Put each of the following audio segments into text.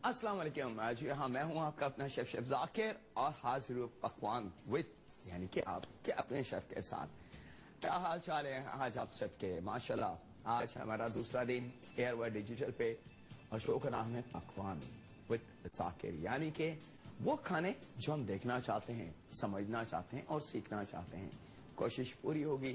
अस्सलाम वालेकुम। आज यहाँ मैं हूँ आपका अपना शेफ जाकिर और हाजिर हूँ पकवान विद यानी कि आपके अपने शेफ के साथ। क्या हाल चाल है आज आप सबके? माशाल्लाह आज हमारा दूसरा दिन एयरवाई डिजिटल पे और शो का नाम है पकवान विद जाकिर, यानी कि वो खाने जो हम देखना चाहते हैं, समझना चाहते हैं और सीखना चाहते हैं। कोशिश पूरी होगी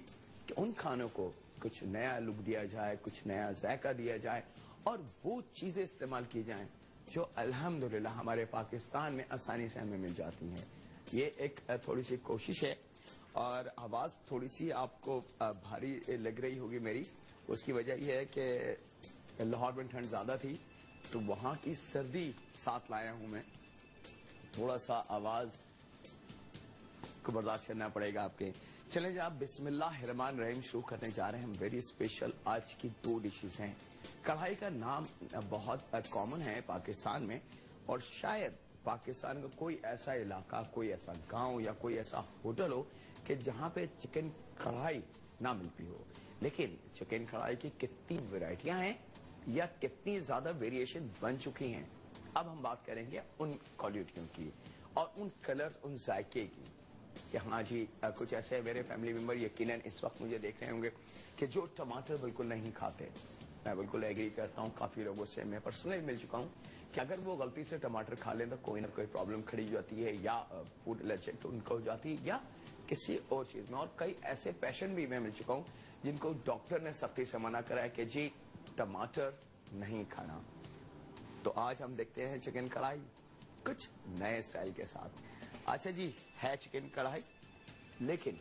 कि उन खानों को कुछ नया लुक दिया जाए, कुछ नया जायका दिया जाए और वो चीजें इस्तेमाल की जाएं जो अल्हम्दुलिल्लाह हमारे पाकिस्तान में आसानी से हमें मिल जाती हैं। ये एक थोड़ी सी कोशिश है और आवाज़ थोड़ी सी आपको भारी लग रही होगी मेरी। उसकी वजह यह है कि लाहौर में ठंड ज़्यादा थी तो वहाँ की सर्दी साथ लाया हूँ मैं। थोड़ा सा आवाज़ को बर्दाश्त करना पड़ेगा आपके। चलें जी, आप बिस्मिल्लाहिर्रहमानिर्रहीम शुरू करने जा रहे हैं। हम वेरी स्पेशल आज की दो डिशेस हैं। कढ़ाई का नाम बहुत कॉमन है पाकिस्तान में और शायद पाकिस्तान का कोई ऐसा इलाका, कोई ऐसा गांव या कोई ऐसा होटल हो कि जहां पे चिकन कढ़ाई ना मिलती हो। लेकिन चिकन कढ़ाई की कितनी वैरायटियां हैं या कितनी ज्यादा वेरिएशन बन चुकी हैं, अब हम बात करेंगे उन क्वालिटियों की और उन कलर्स, उन जायके की कि हाँ जी कुछ ऐसे मेरे फैमिली मेंबर यकीनन इस वक्त मुझे देख रहे होंगे कि जो टमाटर बिल्कुल नहीं खाते। मैं बिल्कुल एग्री करता हूँ, काफी लोगों से मैं पर्सनली मिल चुका हूँ कि अगर वो गलती से टमाटर खा लें तो कोई ना कोई प्रॉब्लम खड़ी हो जाती है, या फूड एलर्जिक तो उनको हो जाती है या किसी और चीज में। और कई ऐसे पेशेंट भी मैं मिल चुका हूँ जिनको डॉक्टर ने सख्ती से मना करा है कि जी टमाटर नहीं खाना। तो आज हम देखते हैं चिकन कढ़ाई कुछ नए स्टाइल के साथ। अच्छा जी, है चिकन कढ़ाई लेकिन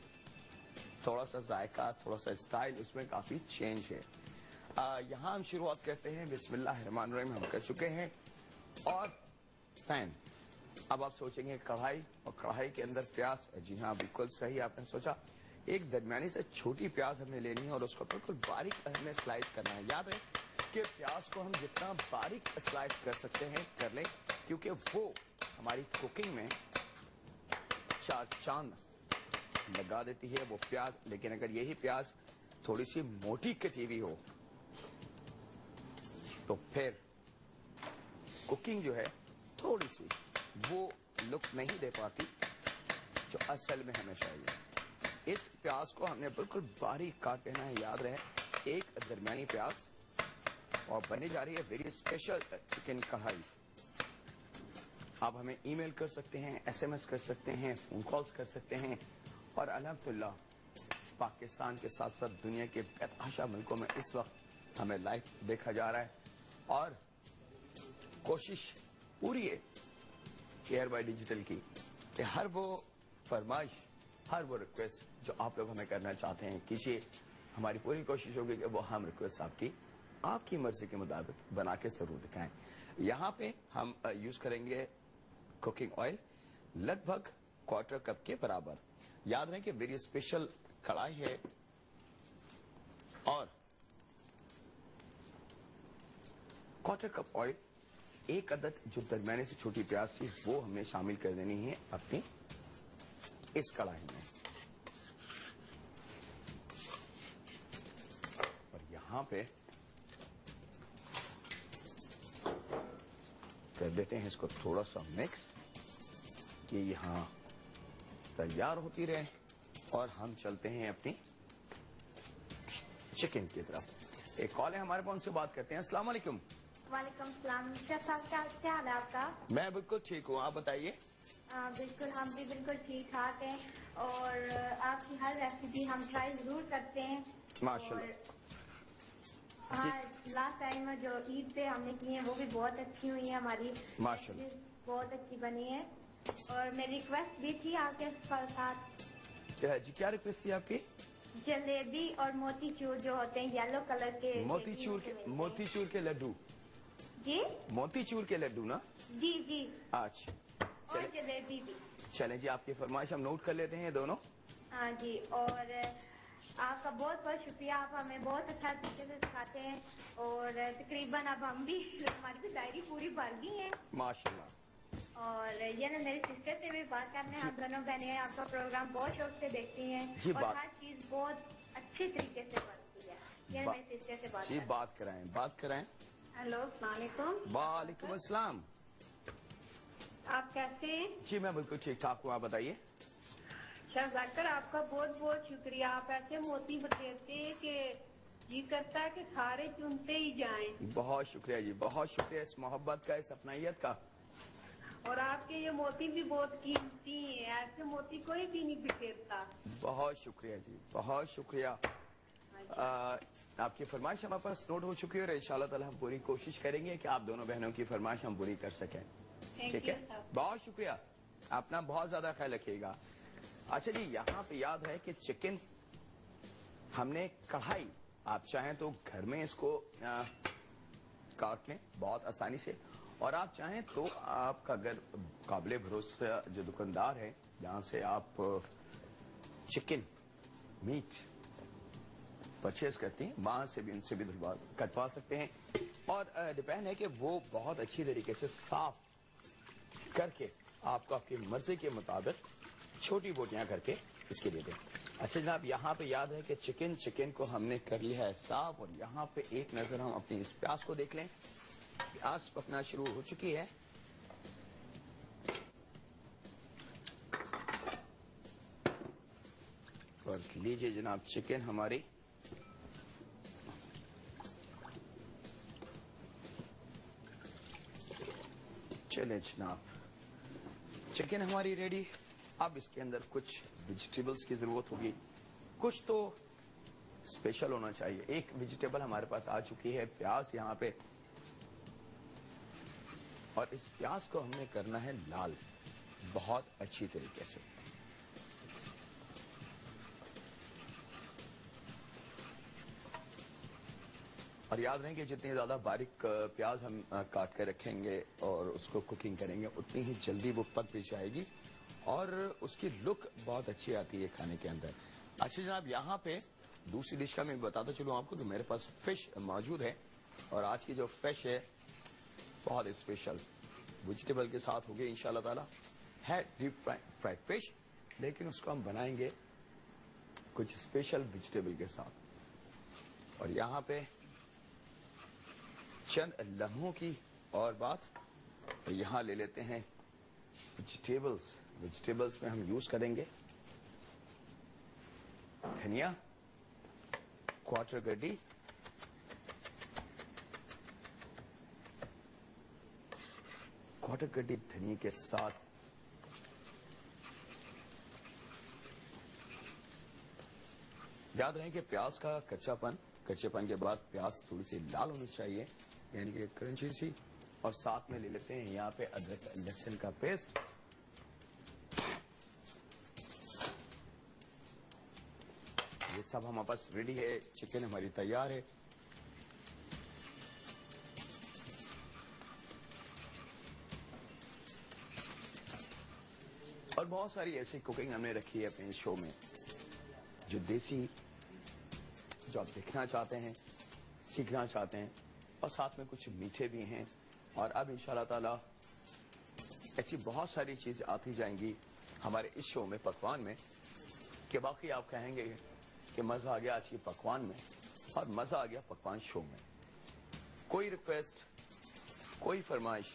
थोड़ा सा जायका, थोड़ा सा स्टाइल उसमें काफी चेंज है। यहाँ हम शुरुआत करते हैं बिस्मिल्लाहिर्रहमानिर्रहीम हम कर चुके हैं और पैन। अब आप सोचेंगे कढ़ाई और कढ़ाई के अंदर प्याज। जी हाँ, बिल्कुल सही आपने सोचा। एक दरमियानी से छोटी प्याज हमने लेनी है और उसको बिल्कुल बारीक हमने स्लाइस करना है। याद है कि प्याज को हम जितना बारीक स्लाइस कर सकते हैं कर लें, क्योंकि वो हमारी कुकिंग में चार चांद लगा देती है वो प्याज। लेकिन अगर यही प्याज थोड़ी सी मोटी कटी हुई हो तो फिर कुकिंग जो है थोड़ी सी वो लुक नहीं दे पाती जो असल में हमें चाहिए। इस प्याज को हमने बिल्कुल बारीक काट लेना है। याद रहे एक दरमियानी प्याज। और बनी जा रही है वेरी स्पेशल चिकन कढ़ाई। आप हमें ईमेल कर सकते हैं, एसएमएस कर सकते हैं, फोन कॉल्स कर सकते हैं और अल्हम्दुलिल्लाह पाकिस्तान के साथ साथ दुनिया के बेतहाशा मुल्कों में इस वक्त हमें लाइव देखा जा रहा है। और कोशिश पूरी है एयरवाई डिजिटल की कि हर वो फरमाइश, हर वो रिक्वेस्ट जो आप लोग हमें करना चाहते हैं कीजिए। हमारी पूरी कोशिश होगी कि वो हम रिक्वेस्ट आपकी मर्जी के मुताबिक बना के जरूर दिखाएं। यहाँ पे हम यूज करेंगे कुकिंग ऑयल लगभग क्वार्टर कप के बराबर। याद रहे कि वेरी स्पेशल कढ़ाई है और क्वार्टर कप ऑयल, एक अदद जो दरमियाने से छोटी प्याज थी वो हमें शामिल कर देनी है अपनी इस कढ़ाई में। और यहां पे कर देते हैं इसको थोड़ा सा मिक्स कि यहां तैयार होती रहे और हम चलते हैं अपनी चिकन की तरफ। एक कॉल है हमारे पास, उनसे बात करते हैं। अस्सलाम वालेकुम। वालेकुम सलाम। क्या हाल है आपका? मैं बिल्कुल ठीक हूँ, आप बताइए। बिल्कुल, हम भी बिल्कुल ठीक ठाक हैं और आपकी हर रेसिपी हम ट्राई जरूर करते हैं माशाल्लाह। हाँ, लास्ट टाइम जो ईद पे हमने की है वो भी बहुत अच्छी हुई है हमारी, माशाल्लाह बहुत अच्छी बनी है। और मेरी रिक्वेस्ट भी थी आपके साथ। जी, क्या रिक्वेस्ट थी आपकी? जलेबी और मोतीचूर जो होते हैं येलो कलर के, मोतीचूर के लड्डू। जी, मोतीचूर के लड्डू ना? जी जी। अच्छा, और जलेबी भी। चलें जी, आपकी फरमाइश हम नोट कर लेते हैं दोनों। हाँ जी, और आपका बहुत बहुत शुक्रिया। आप हमें बहुत अच्छा तरीके से सिखाते हैं और तकरीबन अब हम भी, हमारी भी डायरी पूरी भर गई है माशाल्लाह। और ये ना मेरी सिस्टर से भी बात करने हैं। आप दोनों बहनें आपका प्रोग्राम बहुत शौक से देखती हैं और हर चीज बहुत अच्छी तरीके से बनती है। ये मेरी सिस्टर से बात कराएं। हेलो, अस्सलाम वालेकुम। वालेकुम अस्सलाम। آپ کیسے ہیں؟ جی میں بالکل ٹھیک ٹھاک ہوں, آپ بتائیے. شہزاد آپ کا بہت بہت شکریہ. آپ ایسے موتی بتاتے ہیں کہ جی کرتا ہے کہ سارے چنتے ہی جائیں. بہت شکریہ جی, بہت شکریہ اس محبت کا, اس اپنائیت کا. اور آپ کے یہ موتی بھی بہت قیمتی ہیں, ایسے موتی کوئی بھی نہیں بکھیرتا. بہت شکریہ جی, بہت شکریہ. آپ کی فرمائش ہمارے پاس نوٹ ہو چکی ہے اور انشاءاللہ تعالی ہم پوری کوشش کریں گے کہ آپ دونوں بہنوں کی فرمائش ہم پوری کر سکیں. ٹھیک ہے, بہت شکریہ. اپنا بہت زیادہ خیال رکھیے گا. اچھا جی, یہاں پہ یاد ہے کہ چکن ہم نے کڑھائی, آپ چاہیں تو گھر میں اس کو کاٹ لیں بہت آسانی سے, اور آپ چاہیں تو آپ کا اگر قابل بھروسہ جو دکاندار ہے جہاں سے آپ چکن میٹ پرچیز کرتے ہیں وہاں سے بھی ان سے بھی کٹوا سکتے ہیں. اور ڈیپینڈ ہے کہ وہ بہت اچھی طریقے سے صاف کر کے آپ کو آپ کی مرضی کے مطابق چھوٹی بوٹیاں کر کے اس کے دے دیں. اچھا جناب, یہاں پہ یاد ہے کہ چکن کو ہم نے کر لیا ہے صاف, اور یہاں پہ ایک نظر ہم اپنی اس پیاز کو دیکھ لیں. پیاز پکنا شروع ہو چکی ہے. اور لیجئے جناب چکن ہماری چلے جناب, چکن ہماری ریڈی. اب اس کے اندر کچھ ویجیٹیبلز کی ضرورت ہوگی, کچھ تو اسپیشل ہونا چاہیے. ایک ویجیٹیبل ہمارے پاس آ چکی ہے پیاز یہاں پہ, اور اس پیاز کو ہم نے کرنا ہے لال بہت اچھی طریقے سے. اور یاد رہیں کہ جتنی زیادہ باریک پیاز ہم کاٹ کے رکھیں گے اور اس کو کوکنگ کریں گے اتنی ہی جلدی وہ پک بھی جائے گی اور اس کی لک بہت اچھی آتی ہے کھانے کے اندر. اچھا جناب, یہاں پہ دوسری ڈش کا میں بتاتا چلوں آپ کو کہ میرے پاس فش موجود ہے, اور آج کی جو فش ہے بہت اسپیشل ویجیٹیبل کے ساتھ ہوگی انشاءاللہ تعالی. ہے ڈیپ فرائڈ فش, لیکن اس کو ہم بنائیں گے کچھ اسپیشل ویجیٹیبل کے ساتھ. اور یہاں پہ چند لمحوں کی اور بات, یہاں لے لیتے ہیں ویجیٹیبلز میں ہم یوز کریں گے دھنیا, کوارٹر گڈی, دھنیا کے ساتھ یاد رہیں کہ پیاز کا کچے پن کے بعد پیاز تھوڑی سی لال ہونی چاہیے, یعنی کہ کرنچی سی. اور ساتھ میں لے لیتے ہیں یہاں پہ ادرک لہسن کا پیسٹ. یہ سب ہمارے پاس ریڈی ہے, چکن ہماری تیار ہے. اور بہت ساری ایسی کوکنگ ہم نے رکھی ہے اپنے شو میں جو دیسی, جو آپ دیکھنا چاہتے ہیں, سیکھنا چاہتے ہیں, اور ساتھ میں کچھ میٹھے بھی ہیں. اور اب انشاءاللہ تعالی ایسی بہت ساری چیزیں آتی جائیں گی ہمارے اس شو میں, پکوان میں, کہ باقی آپ کہیں گے کہ مزہ آ گیا آج کی پکوان میں اور مزہ آ گیا پکوان شو میں. کوئی ریکویسٹ, کوئی فرمائش,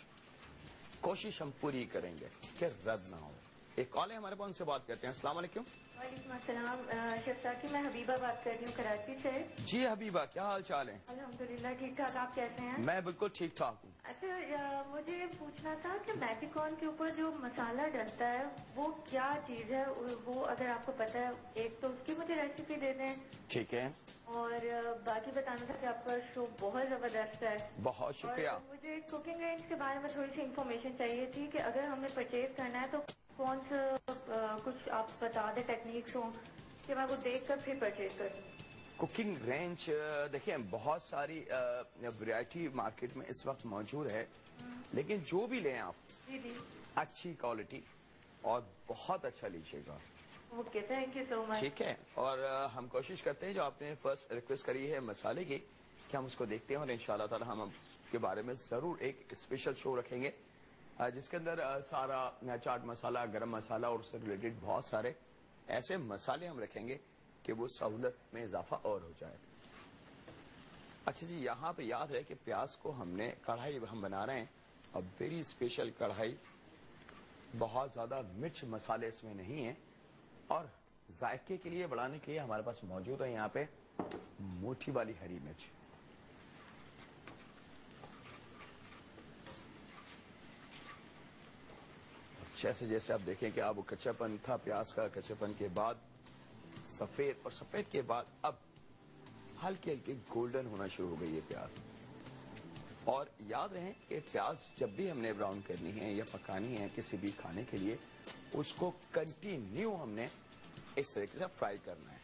کوشش ہم پوری کریں گے کہ رد نہ ہو. ایک کال ہے ہمارے پاس, ان سے بات کرتے ہیں. السلام علیکم. وعلیکم السلام. شفاقی, میں حبیبہ بات کر رہی ہوں کراچی سے. جی حبیبہ, کیا حال چال ہے؟ الحمدللہ ٹھیک ٹھاک, آپ کیسے ہیں؟ میں بالکل ٹھیک ٹھاک ہوں. اچھا, مجھے یہ پوچھنا تھا کہ میکیکون کے اوپر جو مسالہ ڈلتا ہے وہ کیا چیز ہے, وہ اگر آپ کو پتا ہے ایک تو اس کی مجھے ریسیپی دے دیں. ٹھیک ہے. اور باقی بتانا تھا کہ آپ کا شو بہت زبردست ہے. بہت شکریہ. اور مجھے کوکنگ رینج کے بارے میں تھوڑی سی انفارمیشن چاہیے تھی کہ اگر ہمیں پرچیز کرنا ہے تو کون سا کچھ آپ بتا دیں ٹیکنیکس ہوں کہ میں وہ دیکھ کر پھر پرچیز کر دوں. کوکنگ رینج دیکھیں بہت ساری ویرائٹی مارکیٹ میں اس وقت موجود ہے, لیکن جو بھی لیں آپ جی جی اچھی کوالٹی اور بہت اچھا لیجیے گا. اوکے, تھینک یو سو مچ. ٹھیک ہے. اور ہم کوشش کرتے ہیں جو آپ نے فرسٹ ریکویسٹ کری ہے مسالے کی, کہ ہم اس کو دیکھتے ہیں اور انشاءاللہ تعالی ہم اس کے بارے میں ضرور ایک اسپیشل شو رکھیں گے جس کے اندر سارا چاٹ مسالہ, گرم مسالہ اور اس سے ریلیٹڈ بہت سارے ایسے مسالے ہم رکھیں گے کہ وہ سہولت میں اضافہ اور ہو جائے. اچھا جی, یہاں پہ یاد ہے کہ پیاز کو ہم نے کڑھائی ہم بنا رہے ہیں, اب ویری اسپیشل کڑھائی بہت زیادہ مرچ مسالے اس میں نہیں ہیں، اور ذائقے کے لیے بڑھانے کے لیے ہمارے پاس موجود ہے یہاں پہ موٹی والی ہری مرچ. جیسے جیسے آپ دیکھیں کہ اب وہ کچاپن تھا پیاز کا، کچاپن کے بعد سفید، اور سفید کے بعد اب ہلکی ہلکی گولڈن ہونا شروع ہو گئی ہے پیاز. اور یاد رہیں کہ پیاز جب بھی ہم نے براؤن کرنی ہے یا پکانی ہے کسی بھی کھانے کے لیے، اس کو کنٹینیو ہم نے اس طریقے سے فرائی کرنا ہے.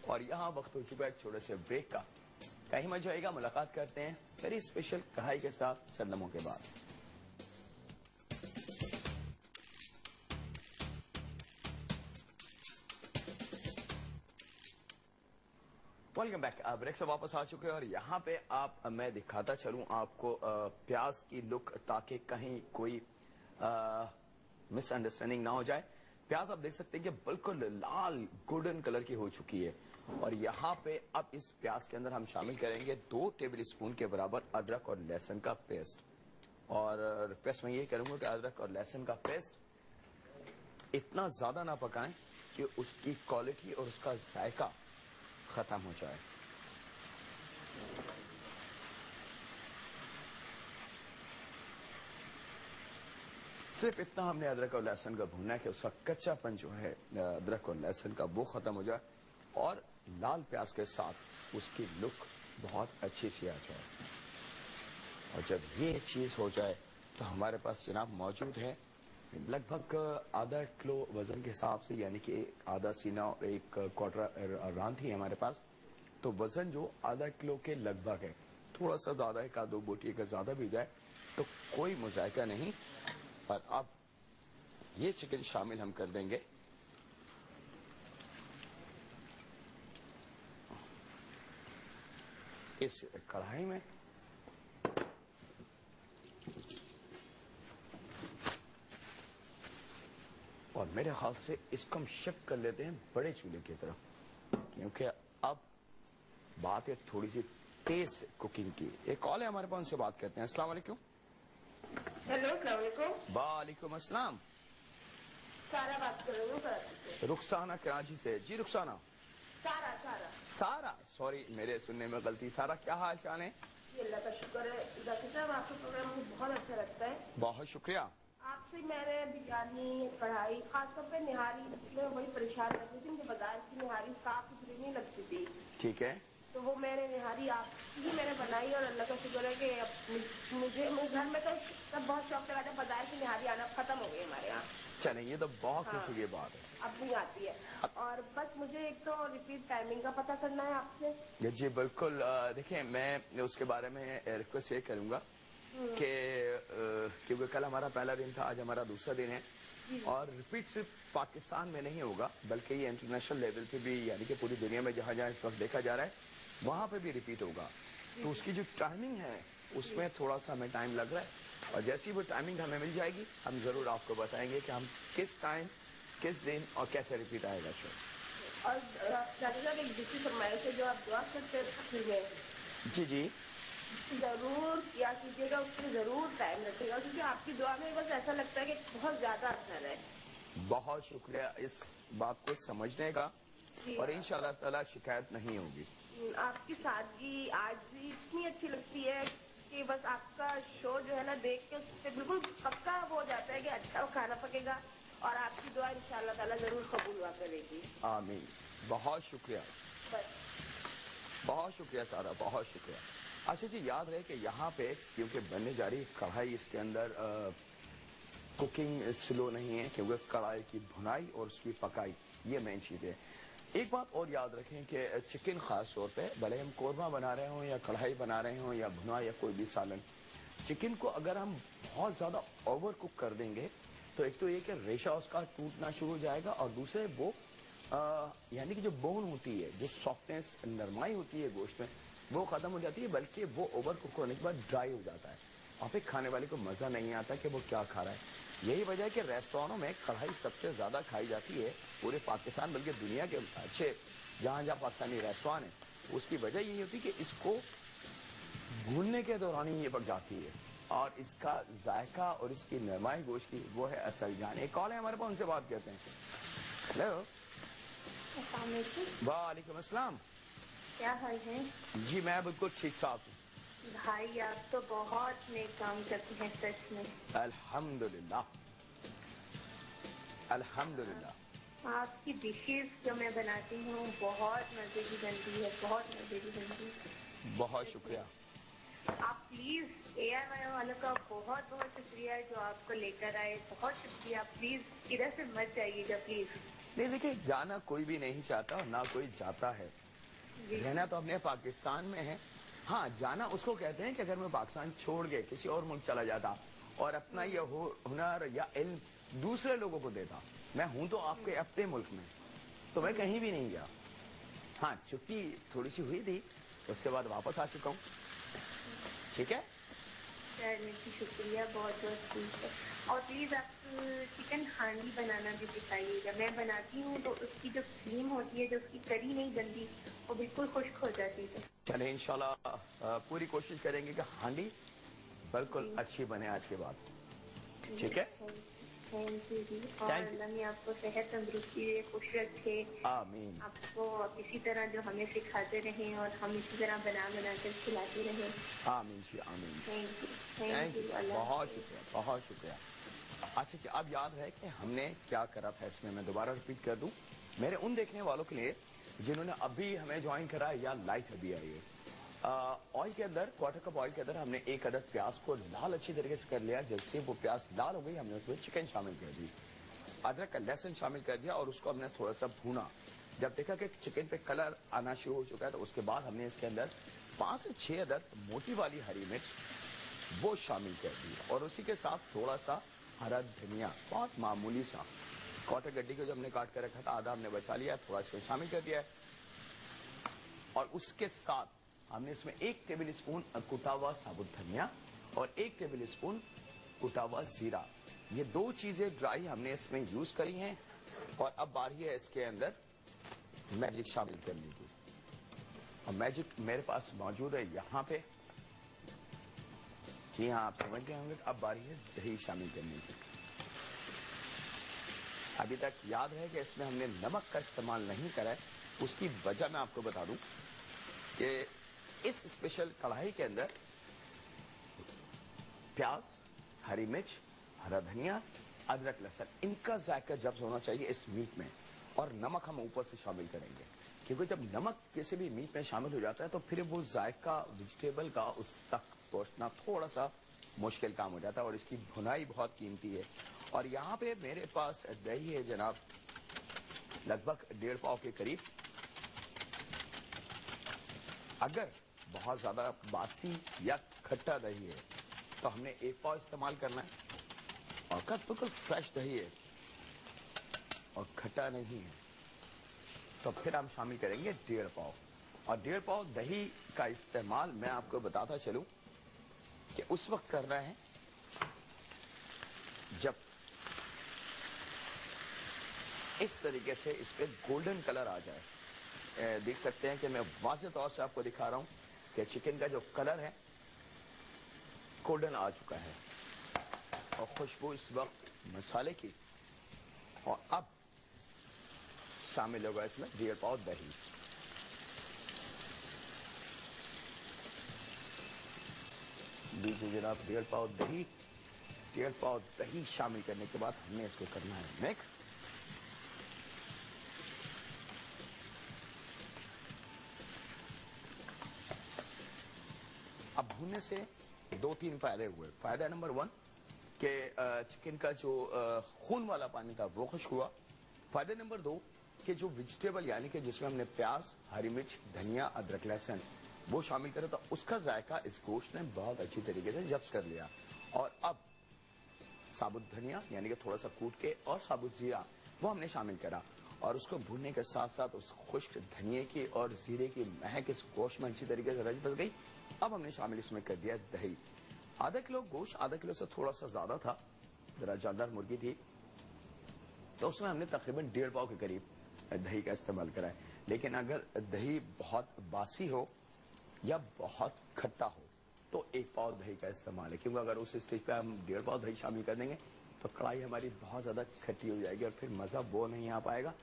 اور یہاں وقت ہو چکا ہے ایک چھوٹے سے بریک کا. کہیں مت جائے گا، ملاقات کرتے ہیں ویری اسپیشل کڑھائی کے ساتھ چند لمحوں کے بعد. Welcome back. بریک سے واپس آ چکے ہیں، اور یہاں پہ میں دکھاتا چلوں آپ کو پیاز کی لک، تاکہ کہیں کوئی مس انڈرسٹینڈنگ نہ ہو جائے. پیاز آپ دیکھ سکتے ہیں کہ بالکل لال گولڈن کلر کی ہو چکی ہے. اور یہاں پہ اب اس پیاز کے اندر ہم شامل کریں گے 2 ٹیبل اسپون کے برابر ادرک اور لہسن کا پیسٹ. اور ریکویسٹ میں یہ کروں گا کہ ادرک اور لہسن کا پیسٹ اتنا زیادہ نہ پکائیں کہ اس کی کوالٹی اور اس کا ذائقہ ختم ہو جائے. صرف اتنا ہم نے ادرک اور لہسن کا بھوننا ہے کہ اس کا کچا پن جو ہے ادرک اور لہسن کا وہ ختم ہو جائے، اور لال پیاز کے ساتھ اس کی لک بہت اچھی سی آ جائے. اور جب یہ چیز ہو جائے تو ہمارے پاس جناب موجود ہے لگ بھگ آدھا کلو وزن کے حساب سے، یعنی کہ آدھا سینا اور 1 کوارٹر راند ہی ہمارے پاس. تو وزن جو آدھا کلو کے لگ بھگ ہے. تھوڑا سا زیادہ ہے، 1-2 بوٹی اگر زیادہ بھی جائے تو کوئی مذائقہ نہیں. اور اب یہ چکن شامل ہم کر دیں گے اس کڑھائی میں. اور میرے خیال سے اس کو ہم شفٹ کر لیتے ہیں بڑے چولہے کی طرف، کیونکہ اب بات ہے تھوڑی سی تیز کوکنگ کی. ایک کال ہے ہمارے پاس، ان سے بات کرتے ہیں. السلام علیکم. ہیلو، السلام علیکم. وعلیکم السلام. سارا بات کر رہی ہوں. رخسانہ کراچی سے. جی رخسانہ. سارا سوری میرے سننے میں غلطی. سارا کیا حال چال ہے؟ اللہ کا شکر ہے. ذاکر صاحب آپ کا پروگرام مجھے بہت اچھا لگتا ہے. بہت شکریہ. آپ سے میں نے بریانی، کڑھائی، خاص طور پہ نہاری میں بڑی پریشان رہتی تھی. مجھے بازار کی نہاری صاف ستھری نہیں لگتی تھی. ٹھیک ہے. تو وہ میں نے نہاری آپ کی میں نے بنائی، اور اللہ کا شکر ہے کہ مجھے گھر میں تو سب بہت شوق لگا تھا. بازار کی نہاری آنا ختم ہو گئی ہمارے یہاں. چلیں یہ تو بہت خوشی کی بات ہے. اب نہیں آتی ہے. اور بس مجھے ایک تو ریپیٹ ٹائمنگ کا پتہ کرنا ہے آپ سے. جی بالکل. دیکھیں میں اس کے بارے میں ریکویسٹ یہ کروں گا کہ کیونکہ کل ہمارا پہلا دن تھا، آج ہمارا دوسرا دن ہے. اور ریپیٹ صرف پاکستان میں نہیں ہوگا بلکہ یہ انٹرنیشنل لیول پہ بھی، یعنی کہ پوری دنیا میں جہاں جہاں اس وقت دیکھا جا رہا ہے وہاں پہ بھی ریپیٹ ہوگا. تو اس کی جو ٹائمنگ ہے اس میں تھوڑا سا ہمیں ٹائم لگ رہا ہے، اور جیسی وہ ٹائمنگ ہمیں مل جائے گی ہم ضرور آپ کو بتائیں گے کہ ہم کس ٹائم، کس دن اور کیسے ریپیٹ آئے گا شو. اور ایک دوسری فرمائش ہے، جو آپ دعا کرتے ہیں جی جی ضرور کیا کیجیے گا، اس پہ ضرور ٹائم رکھے گا، کیونکہ آپ کی دعا میں بس ایسا لگتا ہے کہ بہت زیادہ اثر ہے. بہت شکریہ اس بات کو سمجھنے کا، اور انشاءاللہ تعالی شکایت نہیں ہوگی. آپ کی سادگی آج بھی اتنی اچھی لگتی ہے کہ بس آپ کا شو جو ہے نا دیکھ کے اس سے بالکل پکا ہو جاتا ہے کہ اچھا کھانا پکے گا، اور آپ کی دعا انشاءاللہ تعالی ضرور قبول ہوا کرے گی. آمین. بہت شکریہ. بس بہت شکریہ سارا، بہت شکریہ. اچھا جی، یاد رہے کہ یہاں پہ کیونکہ بننے جا رہی کڑھائی، اس کے اندر کوکنگ سلو نہیں ہے، کیونکہ کڑھائی کی بھنائی اور اس کی پکائی یہ مین چیز ہے. ایک بات اور یاد رکھیں کہ چکن خاص طور پہ بھلے ہم قورمہ بنا رہے ہوں یا کڑھائی بنا رہے ہوں یا بھنا یا کوئی بھی سالن، چکن کو اگر ہم بہت زیادہ اوور کوک کر دیں گے تو ایک تو یہ کہ ریشہ اس کا ٹوٹنا شروع ہو جائے گا، اور دوسرے وہ یعنی کہ جو بون ہوتی ہے، جو سافٹنس، نرمائی ہوتی ہے گوشت میں، وہ ختم ہو جاتی ہے، بلکہ وہ اوور کوک ہونے کے بعد ڈرائی ہو جاتا ہے، اور پھر کھانے والے کو مزہ نہیں آتا کہ وہ کیا کھا رہا ہے. یہی وجہ ہے کہ ریسٹورانوں میں کڑھائی سب سے زیادہ کھائی جاتی ہے پورے پاکستان بلکہ دنیا کے اچھے جہاں جہاں پاکستانی ریسٹوران ہیں. اس کی وجہ یہی ہوتی ہے کہ اس کو بھوننے کے دوران ہی یہ پک جاتی ہے. اور اس کا ذائقہ اور اس کی نرمائی گوشت کی وہ ہے اصل جان. ایک کال ہے ہمارے پاس, ان سے بات کرتے ہیں. ہیلو, السلام علیکم. وعلیکم السلام. کیا حال ہے؟ جی میں بالکل ٹھیک ٹھاک ہوں. بھائی آپ تو بہت نیک کام کرتے ہیں سچ میں. الحمدللہ الحمدللہ. آپ کی ڈشز جو میں بناتی ہوں بہت مزے کی بنتی ہے, بہت مزے کی بنتی ہے. بہت شکریہ. آپ پلیز اے آئی وائی والوں کا بہت بہت شکریہ جو آپ کو لے کر آئے. بہت شکریہ. پلیز ادھر سے مت جائیے گا پلیز. نہیں دیکھیے, جانا کوئی بھی نہیں چاہتا اور نہ کوئی جاتا ہے. رہنا تو اپنے پاکستان میں ہے. ہاں, جانا اس کو کہتے ہیں کہ اگر میں پاکستان چھوڑ کے کسی اور ملک چلا جاتا اور اپنا یہ ہنر یا علم دوسرے لوگوں کو دیتا. میں ہوں تو آپ کے اپنے ملک میں, تو میں کہیں بھی نہیں گیا. ہاں, چھٹی تھوڑی سی ہوئی تھی, اس کے بعد واپس آ چکا ہوں. ٹھیک ہے, چلنے کی شکریہ, بہت بہت ٹھیک ہے. اور پلیز آپ چکن ہانڈی بنانا بھی سکھائیے گا. میں بناتی ہوں تو اس کی جو کریم ہوتی ہے, جو اس کی کری نہیں بنتی, وہ بالکل خشک ہو جاتی ہے. چلیں انشاءاللہ پوری کوشش کریں گے کہ ہانڈی بالکل اچھی بنے آج کے بعد. ٹھیک ہے, تھینک یو جی. اور اللہ نے آپ کو صحت تندرستی دے, خوش رکھے. آمین. آپ کو اسی طرح جو ہمیں سکھاتے رہیں اور ہم اسی طرح بنا بنا کر کھلاتے رہیں. آمین جی آمین. Thank you. Thank thank you, you. Allah بہت شکریہ بہت شکریہ. اچھا جی, اب یاد ہے کہ ہم نے کیا کرا تھا اس میں دوبارہ ریپیٹ کر دوں میرے ان دیکھنے والوں کے لیے جنہوں نے ابھی ہمیں جوائن کرا یا لائٹ ابھی آئی ہے. آئل کے اندر, کوارٹر کپ آئل کے اندر ہم نے ایک عدد پیاز کو لال اچھی طریقے سے کر لیا. جب سے وہ پیاز لال ہو گئی, ہم نے اس میں چکن شامل کر دی, ادرک کا لہسن شامل کر دیا اور اس کو ہم نے تھوڑا سا بھونا. جب دیکھا کہ چکن پہ کلر آنا شروع ہو چکا ہے, تو اس کے بعد ہم نے اس کے اندر 5 سے 6 عدد موٹی والی ہری مرچ وہ شامل کر دی, اور اسی کے ساتھ تھوڑا سا ہرا دھنیا, بہت معمولی سا. کوارٹر گڈی کو جو ہم نے کاٹ کر رکھا تھا, آدھا ہم نے بچا لیا, تھوڑا اس میں شامل کر دیا ہے. اور اس کے ساتھ ہم نے اس میں 1 ٹیبل اسپون کٹا ہوا ثابت دھنیا اور 1 ٹیبل اسپون کٹا ہوا زیرہ, یہ 2 چیزیں ڈرائی ہم نے اس میں یوز کری ہیں. اور اب باری ہے اس کے اندر میجک شامل کرنے کی, اور میجک میرے پاس موجود ہے یہاں پہ. جی ہاں, آپ سمجھ گئے ہوں گے. اب باری ہے دہی شامل کرنے کی. ابھی تک یاد ہے کہ اس میں ہم نے نمک کا استعمال نہیں کرا ہے. اس کی وجہ میں آپ کو بتا دوں کہ اس اسپیشل کڑھائی کے اندر پیاز, ہری مرچ, ہرا دھنیا, ادرک لہسن, ان کا ذائقہ جب ہونا چاہیے اس میٹ میں, اور نمک ہم اوپر سے شامل کریں گے. کیونکہ جب نمک کسی بھی میٹ میں شامل ہو جاتا ہے تو پھر وہ ذائقہ ویجیٹیبل کا اس تک پہنچنا تھوڑا سا مشکل کام ہو جاتا ہے, اور اس کی بھنائی بہت قیمتی ہے. اور یہاں پہ میرے پاس دہی ہے جناب, لگ بھگ 1.5 پاؤ کے قریب. اگر بہت زیادہ باسی یا کھٹا دہی ہے تو ہم نے 1 پاؤ استعمال کرنا ہے, اور اگر بالکل فریش دہی ہے اور کھٹا نہیں ہے تو پھر ہم شامل کریں گے 1.5 پاؤ. اور 1.5 پاؤ دہی کا استعمال میں آپ کو بتاتا چلوں کہ اس وقت کرنا ہے جب اس طریقے سے اس پہ گولڈن کلر آ جائے. دیکھ سکتے ہیں کہ میں واضح طور سے آپ کو دکھا رہا ہوں کہ چکن کا جو کلر ہے گولڈن آ چکا ہے, اور خوشبو اس وقت مسالے کی. اور اب شامل ہوگا اس میں 1.5 پاؤ دہی. دیجیے جناب 1.5 پاؤ دہی. 1.5 پاؤ دہی شامل کرنے کے بعد ہم نے اس کو کرنا ہے مکس. اب بھوننے سے 2-3 فائدے ہوئے. فائدہ نمبر 1 کہ چکن کا جو خون والا پانی تھا وہ خشک ہوا. فائدہ نمبر 2 کہ جو ویجیٹیبل یعنی کہ جس میں ہم نے پیاز, ہری مرچ, دھنیا, ادرک لہسن وہ شامل کرا تھا, اس کا ذائقہ اس گوشت نے بہت اچھی طریقے سے جذب کر لیا. اور اب ثابت دھنیا یعنی کہ تھوڑا سا کوٹ کے اور ثابت زیرہ وہ ہم نے شامل کرا, اور اس کو بھوننے کے ساتھ ساتھ اس خشک دھنیے کی اور زیرے کی مہک اس گوشت میں اچھی طریقے سے رچ بس گئی. اب ہم نے شامل اس میں کر دیا دہی. آدھا کلو گوشت, آدھا کلو سے تھوڑا سا زیادہ تھا, ذرا جاندار مرغی تھی, تو اس میں ہم نے تقریباً 1.5 پاؤ کے قریب دہی کا استعمال کرا ہے. لیکن اگر دہی بہت باسی ہو یا بہت کھٹا ہو تو तो 1 पाव दही का इस्तेमाल है, क्योंकि अगर उस स्टेज पे हम 1.5 पाव दही शामिल कर देंगे तो कढ़ाई हमारी बहुत ज्यादा खट्टी हो जाएगी और फिर मजा वो नहीं आ पाएगा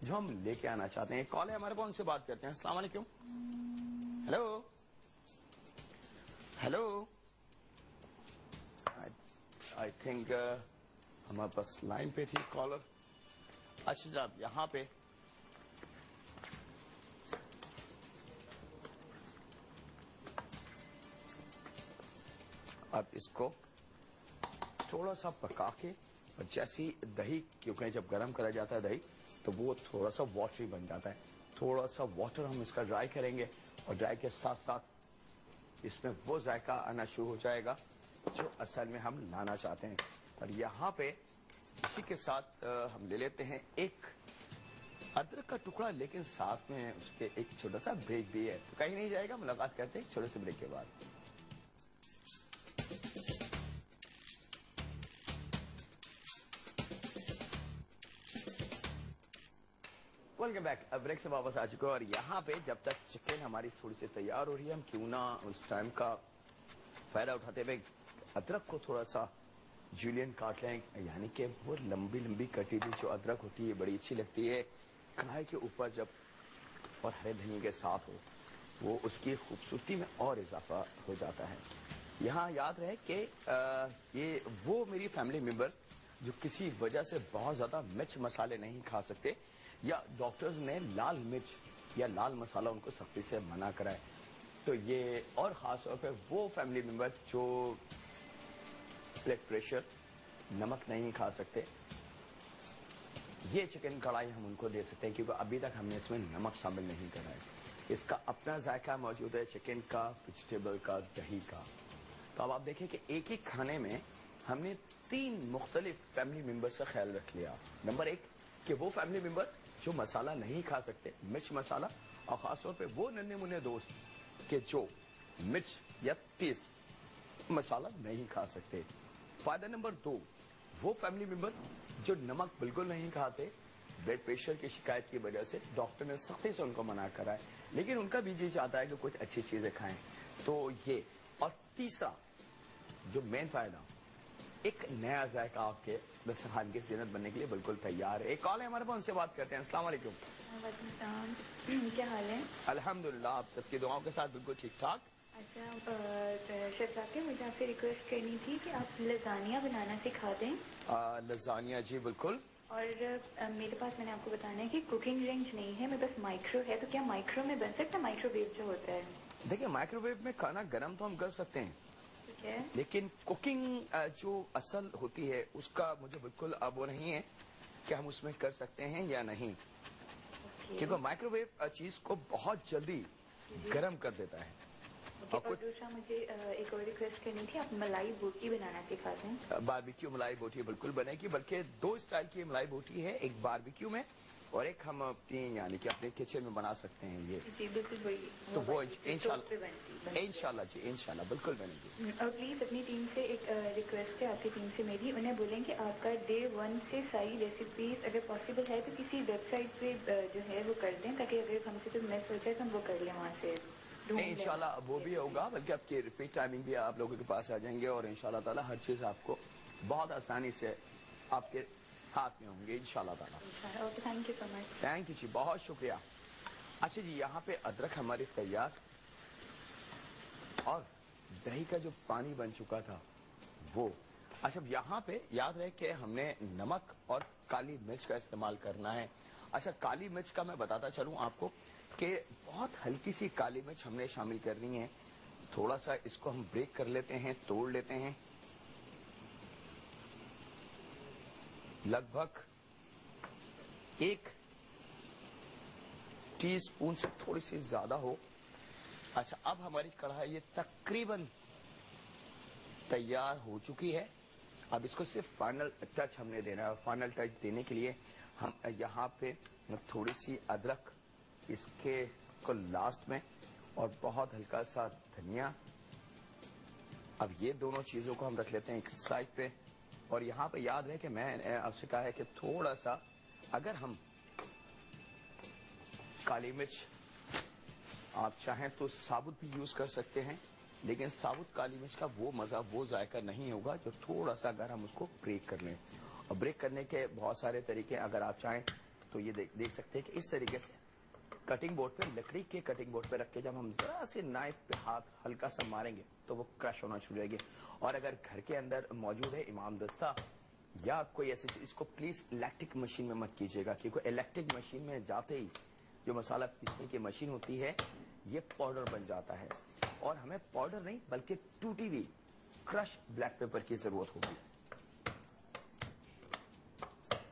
जो हम लेके आना चाहते हैं। कॉल है हमारे पास, उनसे बात करते हैं। अस्सलाम वालेकुम। हेलो हेलो, आई थिंक हमारे पास लाइन पे थी कॉलर। अच्छा साहब, यहाँ पे अब इसको थोड़ा सा पका के, और जैसे ही दही, क्योंकि जब गर्म करा जाता है दही तो वो थोड़ा सा वाटरी बन जाता है, थोड़ा सा वाटर हम इसका ड्राई करेंगे और ड्राई के साथ साथ इसमें वो जायका आना शुरू हो जाएगा जो असल में हम लाना चाहते हैं। और यहाँ पे इसी के साथ हम ले लेते हैं एक अदरक का टुकड़ा, लेकिन साथ में उसके एक छोटा सा ब्रेक भी है, तो कहीं नहीं जाएगा। मुलाकात करते हैं एक छोटे से ब्रेक के बाद। Welcome back. ब्रेक से वापस आ चुके हैं और यहाँ पे जब तक चिकन हमारी थोड़ी सी तैयार हो रही है, हम क्यों ना उस टाइम का फायदा उठाते हुए अदरक को थोड़ा सा जूलियन काट लें, यानी कि वो लंबी लंबी कटी हुई जो अदरक होती है बड़ी अच्छी लगती है कढ़ाई के ऊपर जब, और हरे धनिया के साथ हो, वो उसकी खूबसूरती में और इजाफा हो जाता है। यहाँ याद रहे कि ये वो मेरी फैमिली मेंबर जो किसी वजह से बहुत ज्यादा मिर्च मसाले नहीं खा सकते, या डॉक्टर्स ने लाल मिर्च या लाल मसाला उनको सख्ती से मना करा है, तो ये, और खास तौर पे वो फैमिली मेंबर जो ब्लड प्रेशर, नमक नहीं खा सकते, ये चिकन कढ़ाई हम उनको दे सकते हैं, क्योंकि अभी तक हमने इसमें नमक शामिल नहीं करा है। इसका अपना जायका मौजूद है चिकन का, वेजिटेबल का, दही का। तो अब आप देखें कि एक एक खाने में हमने 3 मुख्तलिफ फैमिली मेंबर्स का ख्याल रख लिया। नंबर 1 कि वो फैमिली मेंबर जो मसाला नहीं खा सकते, मिर्च मसाला, और खासतौर पे वो नन्हे मुन्ने दोस्त के जो मिर्च या तेज मसाला नहीं खा सकते। फायदा नंबर 2, वो फैमिली मेंबर जो नमक बिल्कुल नहीं खाते, ब्लड प्रेशर की शिकायत की वजह से डॉक्टर ने सख्ती से उनको मना करा है, लेकिन उनका भी जी चाहता है कि कुछ अच्छी चीजें खाएं, तो ये। और तीसरा जो मेन फायदा, एक नया जायका आपके दस्तरखान की ज़ीनत बनने के लिए बिल्कुल तैयार है। एक कॉल है हमारे पास, उनसे बात करते हैं। अस्सलाम वालेकुम। क्या हाल है? अल्हम्दुलिल्लाह, आप सबकी दुआओं के साथ बिल्कुल ठीक ठाक। अच्छा शेफ साकिब, मुझे आपसे रिक्वेस्ट करनी थी कि आप लजानिया बनाना सिखा दें। लजानिया, जी बिल्कुल। और मेरे पास, मैंने आपको बताना है कि कुकिंग रेंज नहीं है, मेरे पास माइक्रो है, तो क्या माइक्रो में बन सकता है? माइक्रोवेव जो होता है। देखिए, माइक्रोवेव में खाना गर्म तो हम कर सकते हैं, ठीक है, लेकिन कुकिंग जो असल होती है उसका मुझे बिल्कुल अब वो नहीं है कि हम उसमें कर सकते हैं या नहीं, क्योंकि माइक्रोवेव चीज को बहुत जल्दी गर्म कर देता है। और दूसरा मुझे एक और रिक्वेस्ट करनी थी, आप मलाई बोटी बनाना सिखा दें। बारबेक्यू मलाई बोटी बिल्कुल बनेगी, बल्कि 2 स्टाइल की मलाई बोटी है, एक बारबेक्यू में और एक हम अपनी यानी कि अपने किचन में बना सकते हैं ये। जी बिल्कुल वही, तो वो इंशाल्लाह जी इंशाल्लाह बिल्कुल बनेगी। और प्लीज अपनी टीम से एक रिक्वेस्ट है, आपकी टीम से मेरी, उन्हें बोलें कि आपका डे 1 से सारी रेसिपीज अगर पॉसिबल है तो किसी वेबसाइट पे जो है वो कर दें, ताकि अगर हमसे तो मिस हो जाए तो हम वो कर लें वहाँ से। इंशाल्लाह वो भी होगा, बल्कि आपकी रिपीट टाइमिंग भी आप लोगों के पास आ जाएंगे और इंशाल्लाह ताला हर चीज आपको बहुत आसानी से आपके हाथ में होंगे इंशाल्लाह ताला। Thank you so much. Thank you जी, बहुत शुक्रिया। अच्छा जी, यहाँ पे अदरक हमारी तैयार और दही का जो पानी बन चुका था वो। अच्छा, यहाँ पे याद रहे कि हमने नमक और काली मिर्च का इस्तेमाल करना है। अच्छा, काली मिर्च का मैं बताता चलूं आपको कि बहुत हल्की सी काली मिर्च हमने शामिल करनी है। थोड़ा सा इसको हम ब्रेक कर लेते हैं, तोड़ लेते हैं, लगभग 1 टीस्पून से थोड़ी सी ज्यादा हो। अच्छा, अब हमारी कढ़ाई ये तकरीबन तैयार हो चुकी है। अब इसको सिर्फ फाइनल टच हमने देना है। फाइनल टच देने के लिए हम यहाँ पे थोड़ी सी अदरक इसके को लास्ट में, और बहुत हल्का सा धनिया। अब ये दोनों चीजों को हम रख लेते हैं एक साइड पे। और यहाँ पे याद रहे कि मैं आपसे कहा है कि थोड़ा सा अगर हम काली मिर्च आप चाहें तो साबुत भी यूज कर सकते हैं, لیکن ثابت کالی مرچ کا وہ مزہ وہ ذائقہ نہیں ہوگا جو تھوڑا سا اگر ہم اس کو بریک کر لیں. اور بریک کرنے کے بہت سارے طریقے اگر آپ چاہیں تو یہ دیکھ سکتے ہیں کہ اس طریقے سے کٹنگ بورڈ پہ, لکڑی کے کٹنگ بورڈ پہ رکھ کے جب ہم ذرا سے نائف پہ ہاتھ ہلکا سا ماریں گے تو وہ کرش ہونا شروع ہو جائے گی. اور اگر گھر کے اندر موجود ہے امام دستہ یا کوئی ایسی چیز, اس کو پلیز الیکٹرک مشین میں مت کیجیے گا, کیونکہ الیکٹرک مشین میں جاتے ہی جو مسالہ پیسنے کی مشین ہوتی ہے یہ پاؤڈر بن جاتا ہے, اور ہمیں پاؤڈر نہیں بلکہ ٹوٹی ہوئی کرش بلیک پیپر کی ضرورت ہوگی.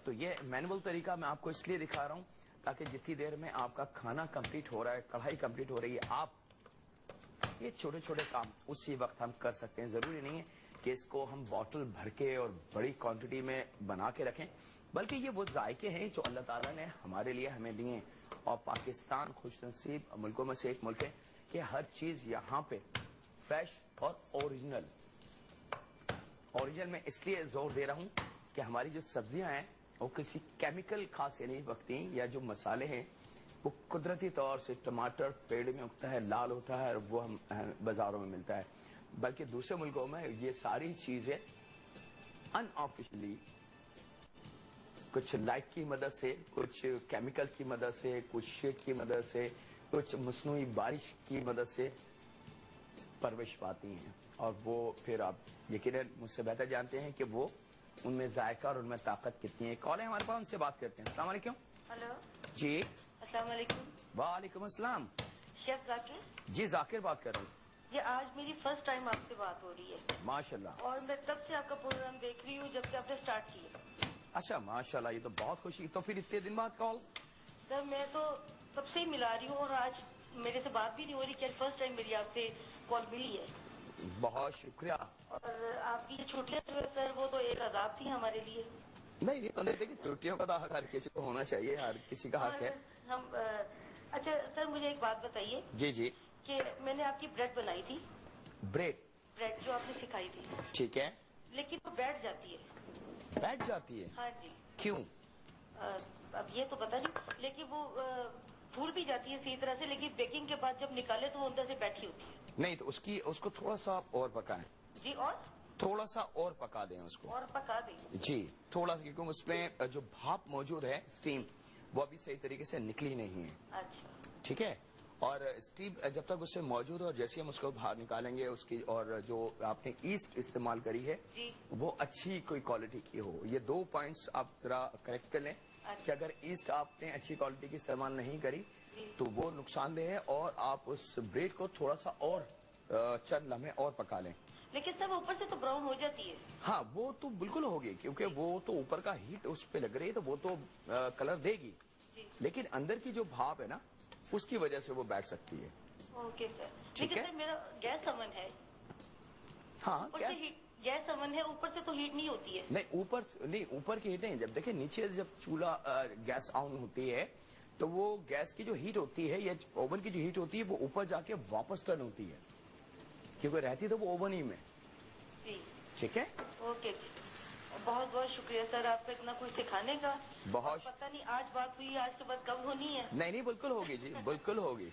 تو یہ مینول طریقہ میں آپ کو اس لیے دکھا رہا ہوں تاکہ جتنی دیر میں آپ کا کھانا کمپلیٹ ہو رہا ہے, کڑھائی کمپلیٹ ہو رہی ہے, آپ یہ چھوٹے چھوٹے کام اسی وقت ہم کر سکتے ہیں. ضروری نہیں ہے کہ اس کو ہم بوٹل بھر کے اور بڑی کوانٹٹی میں بنا کے رکھیں, بلکہ یہ وہ ذائقے ہیں جو اللہ تعالیٰ نے ہمارے لیے ہمیں دیے. اور پاکستان خوش نصیب ملکوں میں سے ایک ملک ہے کہ ہر چیز یہاں پہ فریش اور اوریجنل میں اس لیے زور دے رہا ہوں کہ ہماری جو سبزیاں ہیں وہ کسی کیمیکل خاص نہیں پکتی, یا جو مسالے ہیں وہ قدرتی طور سے ٹماٹر پیڑ میں اگتا ہے, لال ہوتا ہے اور وہ ہم بازاروں میں ملتا ہے, بلکہ دوسرے ملکوں میں یہ ساری چیزیں ان آفیشلی کچھ لائٹ کی مدد سے, کچھ کیمیکل کی مدد سے, کچھ شیڈ کی مدد سے, کچھ مصنوعی بارش کی مدد سے پرورش پاتی ہیں. اور وہ پھر آپ یقیناً مجھ سے بہتر جانتے ہیں کہ وہ ان میں ذائقہ اور ان میں طاقت کتنی ہے. کال ہے ہمارے پاس, ان سے بات کرتے ہیں. السلام علیکم. ہلو, جی السلام علیکم. وعلیکم السلام. شیف ذاکر جی ذاکر بات کر رہا ہوں. یہ آج میری فرسٹ ٹائم آپ سے بات ہو رہی ہے, ماشاء اللہ. اور میں تب سے آپ کا پروگرام دیکھ رہی ہوں جب سے آپ نے اسٹارٹ کیا. اچھا ماشاء اللہ, یہ تو بہت خوشی. تو پھر اتنے دن بعد کال. سر میں تو تب سے ہی ملا رہی ہوں, اور آج میرے سے بات بھی نہیں ہو رہی کہ فرسٹ ٹائم میری آپ سے کال ملی ہے. بہت شکریہ. اور آپ کی چھٹیاں جو ہے سر وہ تو ایک عذاب تھی ہمارے لیے. نہیں تو دیکھیے چھٹیوں کا تو حق ہر کسی کو ہونا چاہیے, ہر کسی کا حق ہے. ہم اچھا سر مجھے ایک بات بتائیے. جی جی. کہ میں نے آپ کی بریڈ بنائی تھی, بریڈ جو آپ نے سکھائی تھی, ٹھیک ہے, لیکن وہ بیٹھ جاتی ہے. بیٹھ جاتی ہے؟ ہاں جی. کیوں؟ اب یہ تو پتا نہیں, لیکن وہ پھول بھی جاتی ہے اسی طرح سے, لیکن بیکنگ کے بعد جب نکالے تو وہ اندر سے بیٹھی ہوتی ہے. نہیں تو اس کو تھوڑا سا اور پکائیں. جی, اور تھوڑا سا اور پکا دیں اس کو. اور پکا دیں. جی تھوڑا سا, کیونکہ اس میں جو بھاپ موجود ہے اسٹیم وہ ابھی صحیح طریقے سے نکلی نہیں ہے. اچھا ٹھیک ہے, اور اسٹیم جب تک اس سے موجود ہے اور جیسے ہم اس کو باہر نکالیں گے اس کی, اور جو آپ نے ایسٹ استعمال کری ہے جی, وہ اچھی کوئی کوالٹی کی ہو. یہ 2 پوائنٹس آپ ذرا کریکٹ کر لیں کہ اگر ایسٹ آپ نے اچھی کوالٹی کی استعمال نہیں کری تو وہ نقصان دہ ہے, اور آپ اس بریڈ کو تھوڑا سا اور چند لمحے اور پکا لیں. لیکن سب اوپر سے تو براؤن ہو جاتی ہے. ہاں وہ تو بالکل ہوگی, کیونکہ وہ تو اوپر کا ہیٹ اس پہ لگ رہی ہے تو وہ تو کلر دے گی, لیکن اندر کی جو بھاپ ہے نا اس کی وجہ سے وہ بیٹھ سکتی ہے. Okay sir. ٹھیک ہے, لیکن سر میرا گیس اوون ہے. ہاں گیس اوون ہے, اوپر سے تو ہیٹ نہیں ہوتی ہے. نہیں اوپر کی ہیٹ نہیں, جب دیکھیں نیچے جب چولہا گیس آن ہوتی ہے تو وہ گیس کی جو ہیٹ ہوتی ہے یا اوون کی جو ہیٹ ہوتی ہے وہ اوپر جا کے واپس ٹرن ہوتی ہے, کیونکہ رہتی تو وہ اوون ہی میں. جی ٹھیک ہے, اوکے جی. بہت بہت شکریہ سر آپ کا اتنا کچھ سکھانے کا. بہت پتہ نہیں آج بات ہوئی, آج کے بعد کب ہونی ہے. نہیں بالکل ہوگی جی, بالکل ہوگی.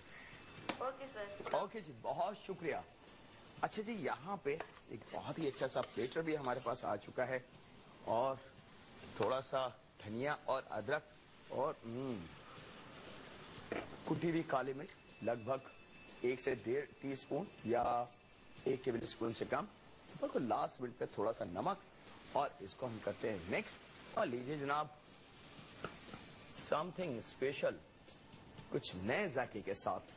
Okay sir. اوکے جی, بہت شکریہ. اچھا جی, یہاں پہ ایک بہت ہی اچھا سا پلیٹر بھی ہمارے پاس آ چکا ہے, اور تھوڑا سا دھنیا اور ادرک اور کٹی ہوئی کالی مرچ لگ بھگ 1 سے 1.5 ٹی اسپون یا 1 ٹیبل اسپون سے کم, اور لاسٹ منٹ پہ تھوڑا سا نمک, اور اس کو ہم کرتے ہیں مکس. اور لیجیے جناب, سم تھنگ اسپیشل کچھ نئے ذائقے کے ساتھ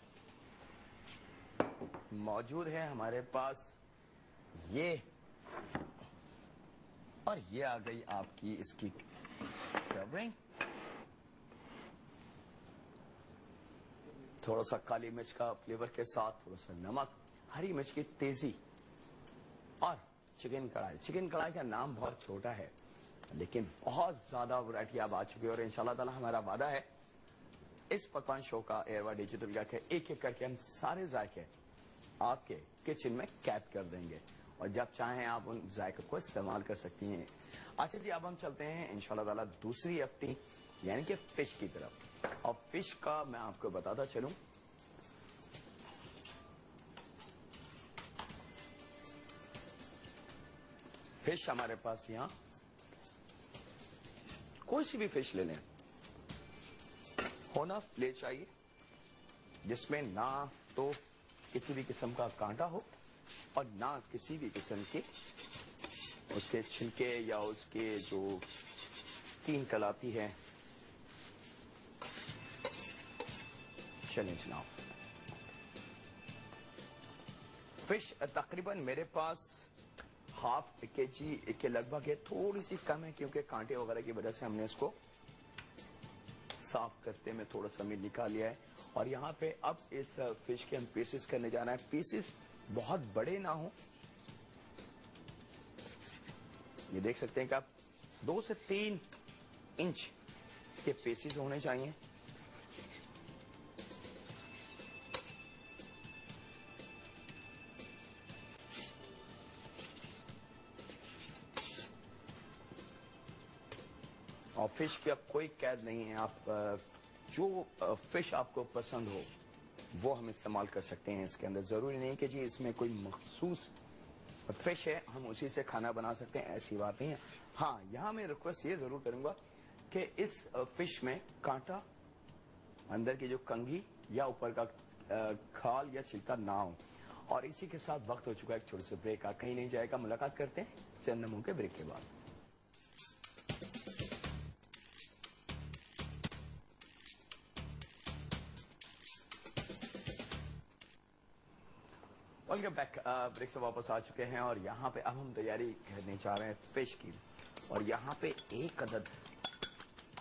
موجود ہے ہمارے پاس یہ, اور یہ آ گئی آپ کی اس کی کورنگ. تھوڑا سا کالی مرچ کا فلیور کے ساتھ تھوڑا سا نمک, ہری مرچ کی تیزی, اور چکن کڑھائی. چکن کڑھائی کا نام بہت چھوٹا ہے لیکن بہت زیادہ ورائٹی اب آ چکی ہے, اور انشاءاللہ تعالی ہمارا وعدہ ہے اس پکوان شو کا ایئر ڈیجیٹل کا کہ ایک ایک کر کے ہم سارے ذائقے آپ کے کچن میں قید کر دیں گے, اور جب چاہیں آپ ان ذائقے کو استعمال کر سکتی ہیں. اچھا جی, اب ہم چلتے ہیں انشاءاللہ تعالی دوسری اپنی یعنی کہ فش کی طرف. اور فش کا میں آپ کو بتاتا چلوں, फिश हमारे पास यहाँ, कोई सी भी फिश ले लें, होना फिले चाहिए जिसमें ना तो किसी भी किस्म का कांटा हो और ना किसी भी किस्म के उसके छिलके या उसके जो स्किन कहलाती है। चलें जनाब, फिश तकरीबन मेरे पास हाफ केजी के लगभग है, थोड़ी सी कम है क्योंकि कांटे वगैरह की वजह से हमने इसको साफ करते में थोड़ा सा मीट निकाल लिया है। और यहाँ पे अब इस फिश के हम पीसेस करने जाना है। पीसेस बहुत बड़े ना हो, ये देख सकते हैं कि आप 2 से 3 इंच के पीसेस होने चाहिए। और फिश की अब कोई कैद नहीं है, आप जो फिश आपको पसंद हो वो हम इस्तेमाल कर सकते हैं इसके अंदर। जरूरी नहीं कि जी इसमें कोई मखसूस फिश है हम उसी से खाना बना सकते हैं, ऐसी बात नहीं है। हाँ, यहाँ मैं रिक्वेस्ट ये जरूर करूंगा कि इस फिश में कांटा, अंदर की जो कंघी या ऊपर का खाल या छिलका ना हो। और इसी के साथ वक्त हो चुका है एक छोटे से ब्रेक का, कहीं नहीं जाएगा। मुलाकात करते हैं चंद लम्हों के ब्रेक के बाद। वेलकम बैक, ब्रेक से वापस आ चुके हैं और यहाँ पे अब हम तैयारी करने जा रहे हैं फिश की। और यहाँ पे एक अदद,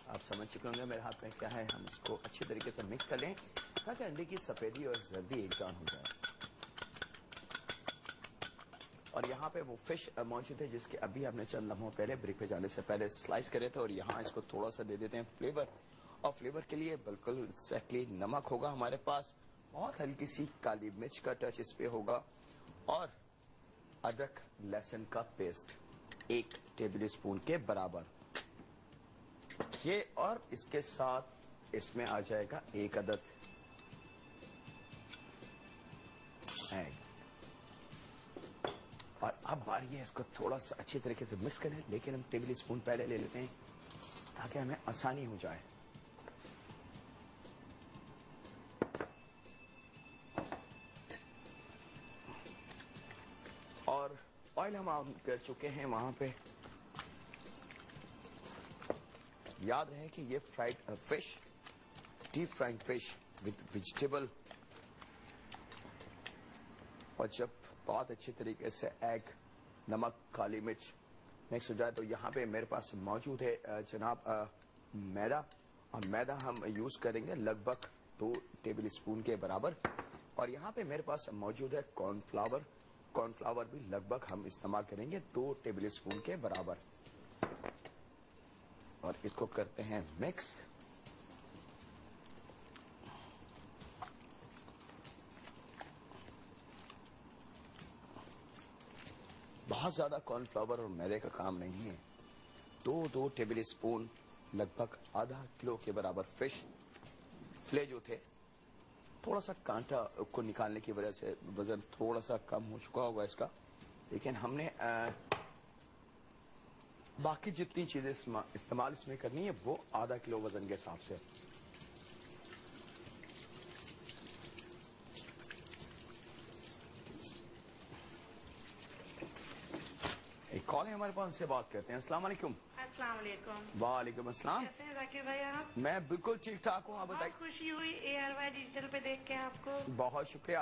आप समझ चुके होंगे मेरे हाथ में क्या है, हम इसको अच्छी तरीके से मिक्स कर लें ताकि अंडे की सफेदी और जर्दी एक जान हो जाए। और यहाँ पे वो फिश मौजूद है जिसके अभी हमने चंद लम्हों पहले ब्रेक पे जाने से पहले स्लाइस करे थे। और यहाँ इसको थोड़ा सा दे देते हैं फ्लेवर, और फ्लेवर के लिए बिल्कुल एक्जैक्टली नमक होगा हमारे पास, बहुत हल्की सी काली मिर्च का टच इस पे होगा, और अदरक लहसुन का पेस्ट 1 टेबल स्पून के बराबर ये। और इसके साथ इसमें आ जाएगा 1 अदद एग। और अब बारी है इसको थोड़ा सा अच्छी तरीके से मिक्स करें, लेकिन हम टेबल स्पून पहले ले लेते हैं ताकि हमें आसानी हो जाए। और ऑयल हम ऑन कर चुके हैं वहां पे। याद रहे कि ये fried fish, deep fried fish with vegetable. और जब बहुत अच्छी तरीके से एग, नमक, काली मिर्च मिक्स हो जाए तो यहाँ पे मेरे पास मौजूद है जनाब मैदा। और मैदा हम यूज करेंगे लगभग 2 टेबल स्पून के बराबर। और यहाँ पे मेरे पास मौजूद है कॉर्नफ्लावर। कॉर्नफ्लावर भी लगभग हम इस्तेमाल करेंगे 2 टेबल स्पून के बराबर। और इसको करते हैं मिक्स। बहुत ज्यादा कॉर्नफ्लावर और मैदे का काम नहीं है, 2 टेबल स्पून, लगभग आधा किलो के बराबर फिश फिले जो थे, थोड़ा सा कांटा को निकालने की वजह से वजन थोड़ा सा कम हो चुका होगा इसका, लेकिन हमने बाकी जितनी चीजें इस्तेमाल इसमें करनी है वो आधा किलो वजन के हिसाब से। एक कॉल है हमारे पास, उनसे बात करते हैं। अस्सलाम वालेकुम। अस्सलाम वालेकुम। वालेकुम अस्सलाम। कैसे हैं जाकिर भाई आप? मैं बिल्कुल ठीक ठाक हूँ, आप बताइए। बहुत खुशी हुई ARY डिजिटल पे देख के आपको। बहुत शुक्रिया।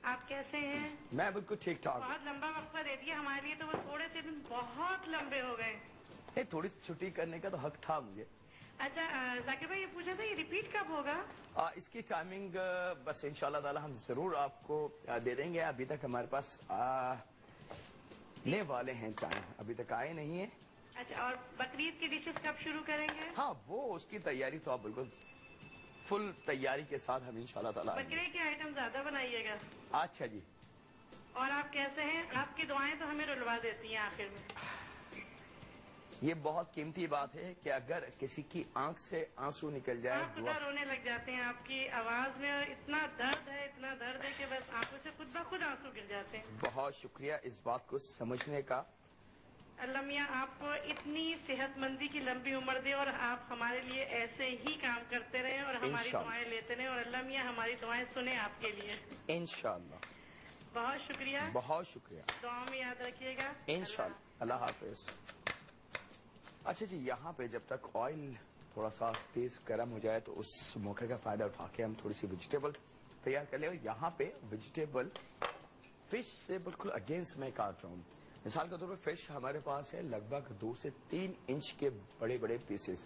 आप कैसे हैं? मैं बिल्कुल ठीक ठाक हूँ। बहुत लंबा वक्फा दे दिया हमारे लिए, तो वो थोड़े से दिन बहुत लंबे हो गए। थोड़ी सी छुट्टी करने का तो हक था मुझे। अच्छा जाकिर भाई, ये पूछा था ये रिपीट कब होगा? इसकी टाइमिंग बस इंशाल्लाह ताला हम जरूर आपको दे देंगे। अभी तक हमारे पास आने वाले हैं टाइम, अभी तक आए नहीं है। अच्छा, और बकरीद की डिशेस कब शुरू करेंगे? हाँ, वो उसकी तैयारी तो आप बिल्कुल फुल तैयारी के साथ हम इंशाल्लाह ताला। बकरे के आइटम ज्यादा बनाइएगा। अच्छा जी। और आप कैसे हैं? आपकी दुआएं तो हमें रुलवा देती हैं आखिर में। ये बहुत कीमती बात है कि अगर किसी की आंख से आंसू निकल जाए, आप खुदा रोने लग जाते हैं। आपकी आवाज में इतना दर्द है, इतना दर्द है कि बस आंखों से खुद ब खुद आंसू गिर जाते हैं। बहुत शुक्रिया इस बात को समझने का। अल्लाह मियाँ आपको इतनी सेहतमंदी की लंबी उम्र दे और आप हमारे लिए ऐसे ही काम करते रहें और हमारी इंशाअल्लाह। दुआएं लेते रहें और अल्लाह मियाँ हमारी दुआएं सुने आपके लिए। इंशाअल्लाह। बहुत शुक्रिया, बहुत शुक्रिया। दुआ में याद रखिएगा। इंशाअल्लाह। अल्लाह हाफिज। अच्छा जी, यहाँ पे जब तक ऑयल थोड़ा सा तेज गर्म हो जाए तो उस मौके का फायदा उठा के हम थोड़ी सी वेजिटेबल तैयार कर ले। और यहाँ पे वेजिटेबल फिश से बिल्कुल अगेंस्ट मैं काट रहा हूँ। मिसाल के तौर पर फिश हमारे पास है लगभग 2 से 3 इंच के बड़े बड़े पीसेस,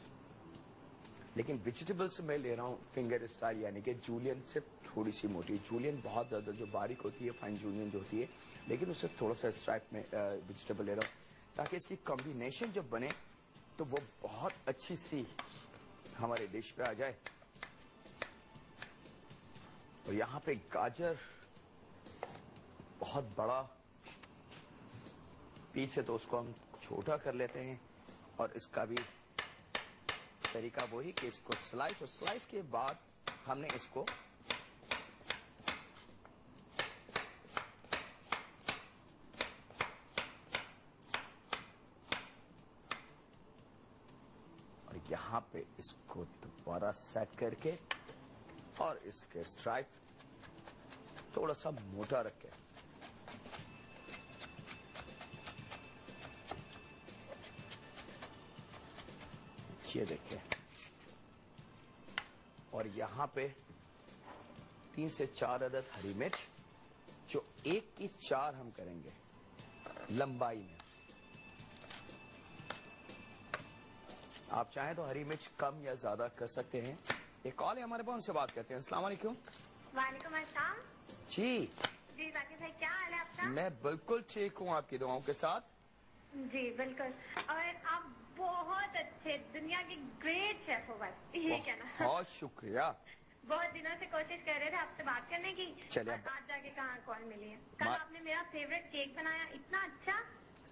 लेकिन वेजिटेबल्स में ले रहा हूँ फिंगर स्टाइल, यानी कि जूलियन से थोड़ी सी मोटी। जूलियन बहुत ज्यादा जो बारीक होती है, फाइन जूलियन जो होती है, लेकिन उससे थोड़ा सा स्ट्राइप में वेजिटेबल ले रहा हूँ ताकि इसकी कॉम्बिनेशन जब बने तो वो बहुत अच्छी सी हमारे डिश पे आ जाए। और यहाँ पे गाजर बहुत बड़ा पीस है तो उसको हम छोटा कर लेते हैं, और इसका भी तरीका वही कि इसको स्लाइस, और स्लाइस के बाद हमने इसको और यहां पे इसको दोबारा सेट करके और इसके स्ट्राइप थोड़ा सा मोटा रखें। ये देखिए, और यहां पे 3 से 4 अदद हरी मिर्च, जो 1 की 4 हम करेंगे लंबाई में। आप चाहें तो हरी मिर्च कम या ज्यादा कर सकते हैं। एक कॉल है हमारे पास, उनसे बात करते हैं। अस्सलाम वालेकुम। वालेकुम अस्सलाम। जी जी जाकिर भाई, क्या हाल है आपका? मैं बिल्कुल ठीक हूँ आपकी दुआओं के साथ। जी बिल्कुल, और आप बहुत अच्छे, दुनिया के ग्रेट शेफ हो, बस ये कहना। बहुत शुक्रिया। बहुत दिनों से कोशिश कर रहे थे आपसे बात करने की, चलिए। और आज जाके कहाँ कॉल मिली है। कल मा- आपने मेरा फेवरेट केक बनाया, इतना अच्छा।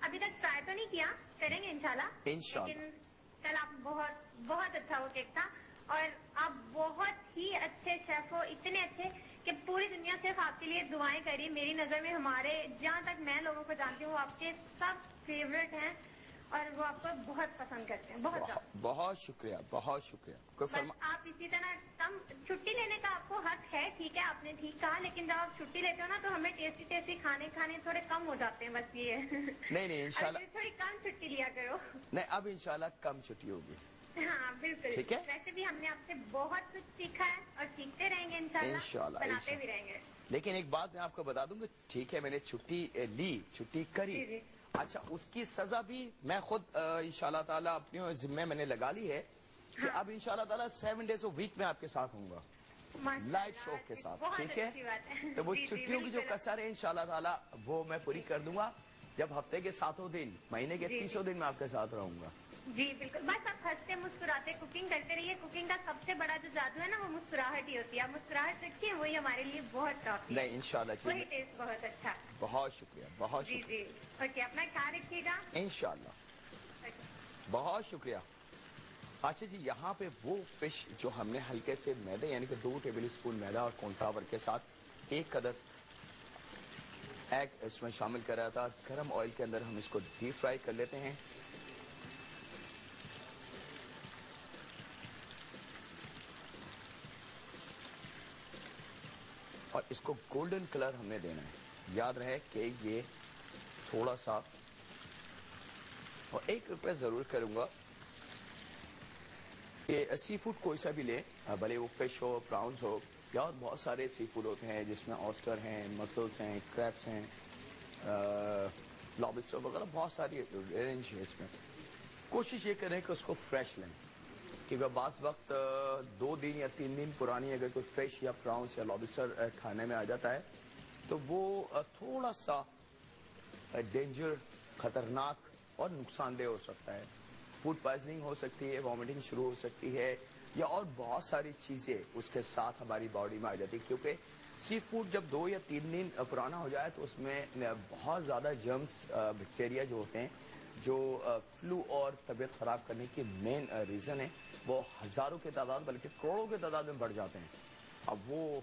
अभी तक ट्राई तो नहीं किया, करेंगे इंशाल्लाह। इंशाल्लाह। लेकिन कल आप बहुत बहुत अच्छा वो केक था, और आप बहुत ही अच्छे शेफ हो, इतने अच्छे कि पूरी दुनिया सिर्फ आपके लिए दुआएं करी। मेरी नजर में, हमारे जहाँ तक मैं लोगों को जानती हूँ, वो आपके सब फेवरेट हैं और वो आपको बहुत पसंद करते हैं, बहुत ज्यादा। बहुत शुक्रिया, बहुत शुक्रिया। कोई बस फरमा आप इसी तरह कम छुट्टी लेने का आपको हक है, ठीक है, आपने ठीक कहा, लेकिन जब आप छुट्टी लेते हो ना तो हमें टेस्टी टेस्टी खाने थोड़े कम हो जाते हैं, बस ये है। नहीं इंशाल्लाह। थोड़ी कम छुट्टी लिया करो। नहीं, अब इंशाल्लाह कम छुट्टी होगी। हाँ बिल्कुल। ठीक है। वैसे भी हमने आपसे बहुत कुछ सीखा है और सीखते रहेंगे इंशाल्लाह, इंशाल्लाह, बनाते इंशाल्लाह। भी रहेंगे। लेकिन एक बात मैं आपको बता दूं कि ठीक है, मैंने छुट्टी ली, छुट्टी करी। जी, जी। अच्छा, उसकी सजा भी मैं खुद इंशाल्लाह ताला अपने जिम्मे मैंने लगा ली है कि अब इंशाल्लाह ताला 7 डेज वीक में आपके साथ होऊंगा, लाइव शो के साथ। बहुत ठीक है, अच्छी बात है। तो वो जी, जी, छुट्टियों की जो बिल्कुल। कसर है इंशाल्लाह ताला वो मैं पूरी कर दूंगा। जब हफ्ते के 7 दिन, महीने के जी, 30 दिन मैं आपके साथ रहूंगा। जी बिल्कुल, बस आप हंसते मुस्कुराते कुकिंग करते रहिए। कुकिंग का सबसे बड़ा जो जादू है ना, वो मुस्कुराहट ही होती है। आप मुस्कुराहट रखिए, वही हमारे लिए बहुत काफी है। नहीं इंशाल्लाह वही जी, टेस्ट बहुत अच्छा। बहुत शुक्रिया, बहुत जी शुक्रिया। जी, ओके, अपना ख्याल रखिएगा। इंशाल्लाह, बहुत शुक्रिया। अच्छा जी, यहाँ पे वो फिश जो हमने हल्के से मैदे यानी कि 2 टेबल स्पून मैदा और कॉर्नफ्लावर के साथ 1 अदद एग इसमें शामिल कर रहा था, गरम ऑयल के अंदर हम इसको डीप फ्राई कर लेते हैं। और इसको गोल्डन कलर हमने देना है। याद रहे कि ये थोड़ा सा, और एक रिक्वेस्ट जरूर करूंगा कि सी फूड कोई सा भी ले, भले वो फिश हो, प्राउंस हो, या और बहुत सारे सी फूड होते हैं जिसमें ऑस्टर हैं, मसल्स हैं, क्रैब्स हैं, लॉबस्टर वगैरह, बहुत सारी रेंज है इसमें। कोशिश ये करें कि उसको फ्रेश लें, क्योंकि बास वक्त 2 दिन या 3 दिन पुरानी अगर कोई फिश या प्राउंस या लॉबस्टर खाने में आ जाता है तो वो थोड़ा सा डेंजर, खतरनाक और नुकसानदेह हो सकता है। फूड पॉइजनिंग हो सकती है, वॉमिटिंग शुरू हो सकती है, या और बहुत सारी चीजें उसके साथ हमारी बॉडी में आ जाती है। क्योंकि सी फूड जब 2 या 3 दिन पुराना हो जाए तो उसमें बहुत ज्यादा जर्म्स, बैक्टीरिया जो होते हैं, जो फ्लू और तबीयत खराब करने की मेन रीजन है, वो हजारों की तादाद बल्कि करोड़ों की तादाद में बढ़ जाते हैं। अब वो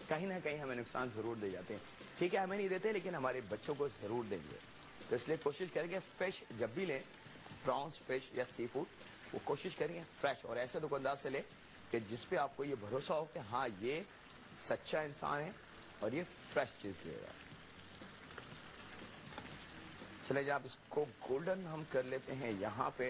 कहीं ना कहीं हमें नुकसान जरूर दे जाते हैं। ठीक है, हमें नहीं देते, लेकिन हमारे बच्चों को जरूर देंगे। تو اس لیے کوشش کریں گے فش جب بھی لیں، پرانس فش یا سی فوڈ، وہ کوشش کریں گے فریش اور ایسے دکاندار سے لیں کہ جس پہ آپ کو یہ بھروسہ ہو کہ ہاں یہ سچا انسان ہے اور یہ فریش چیز دے گا۔ چلے جب اس کو گولڈن ہم کر لیتے ہیں یہاں پہ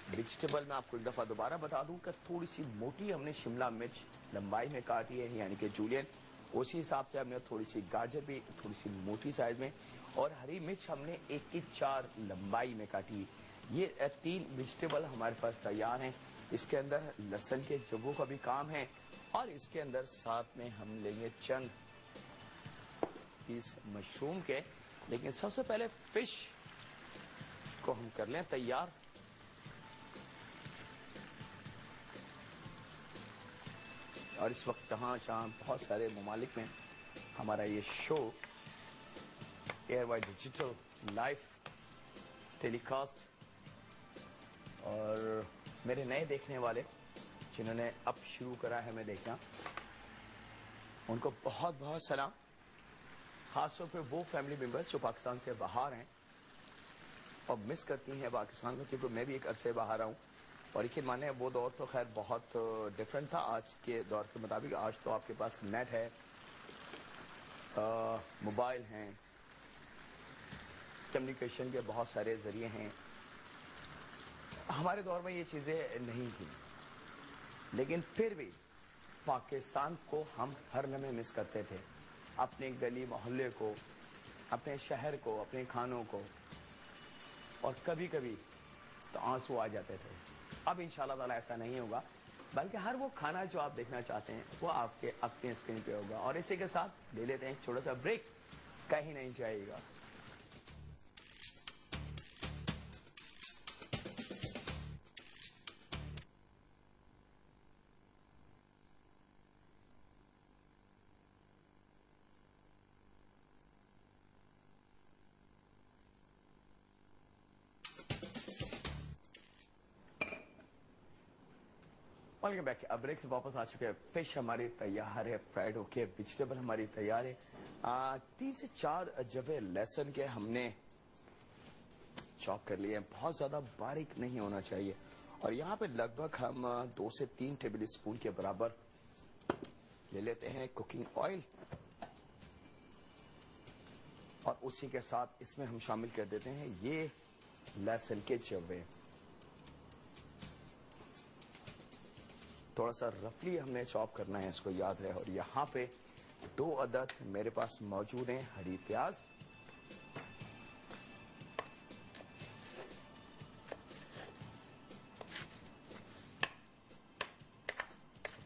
ویجیٹیبل میں آپ کو ایک دفعہ دوبارہ بتا دوں کہ تھوڑی سی موٹی ہم نے شملہ مرچ لمبائی میں کاٹی ہے، یعنی کہ جولین، اسی حساب سے ہم نے تھوڑی سی گاجر بھی تھوڑی سی موٹی سائز میں، اور ہری مرچ ہم نے 1 کی 4 لمبائی میں کاٹی۔ یہ 3 ویجیٹیبل ہمارے پاس تیار ہیں۔ اس کے اندر لہسن کے جبوں کا بھی کام ہے، اور اس کے اندر ساتھ میں ہم لیں گے چند پیس مشروم کے، لیکن سب سے پہلے فش کو ہم کر لیں تیار۔ اور اس وقت جہاں بہت سارے ممالک میں ہمارا یہ شو ایئر وائڈ ڈیجیٹل لائف ٹیلی کاسٹ، اور میرے نئے دیکھنے والے جنہوں نے اب شروع کرا ہے ہمیں دیکھنا، ان کو بہت بہت سلام، خاص طور پہ وہ فیملی ممبرز جو پاکستان سے باہر ہیں اور مس کرتی ہیں پاکستان کو، کیونکہ میں بھی ایک عرصے باہر آؤں، اور یقین مانے وہ دور تو خیر بہت ڈفرینٹ تھا آج کے دور کے مطابق۔ آج تو آپ کے پاس نیٹ ہے، موبائل ہیں، کمیونیکیشن کے بہت سارے ذریعے ہیں۔ ہمارے دور میں یہ چیزیں نہیں تھیں، لیکن پھر بھی پاکستان کو ہم ہر لمحے مس کرتے تھے، اپنے گلی محلے کو، اپنے شہر کو، اپنے کھانوں کو، اور کبھی کبھی تو آنسو آ جاتے تھے۔ اب انشاءاللہ تعالی ایسا نہیں ہوگا، بلکہ ہر وہ کھانا جو آپ دیکھنا چاہتے ہیں وہ آپ کے اپنے اسکرین پہ ہوگا۔ اور اسی کے ساتھ لے لیتے ہیں ایک چھوٹا سا بریک، کہیں نہیں جائے گا۔ Welcome back. اب بریک سے واپس آ چکے ہیں۔ فش ہماری تیار ہے، فرائیڈ ہو کے، ویجیٹیبل ہماری تیار ہے۔ 3 سے 4 جوے لہسن کے ہم نے چاپ کر لیے ہیں، بہت زیادہ باریک نہیں ہونا چاہیے، اور یہاں پہ لگ بھگ ہم 2 سے 3 ٹیبل اسپون کے برابر لے لیتے ہیں کوکنگ آئل، اور اسی کے ساتھ اس میں ہم شامل کر دیتے ہیں یہ لہسن کے جوے۔ تھوڑا سا رفلی ہم نے چاپ کرنا ہے، اس کو یاد رہے۔ اور یہاں پہ 2 عدد میرے پاس موجود ہیں ہری پیاز،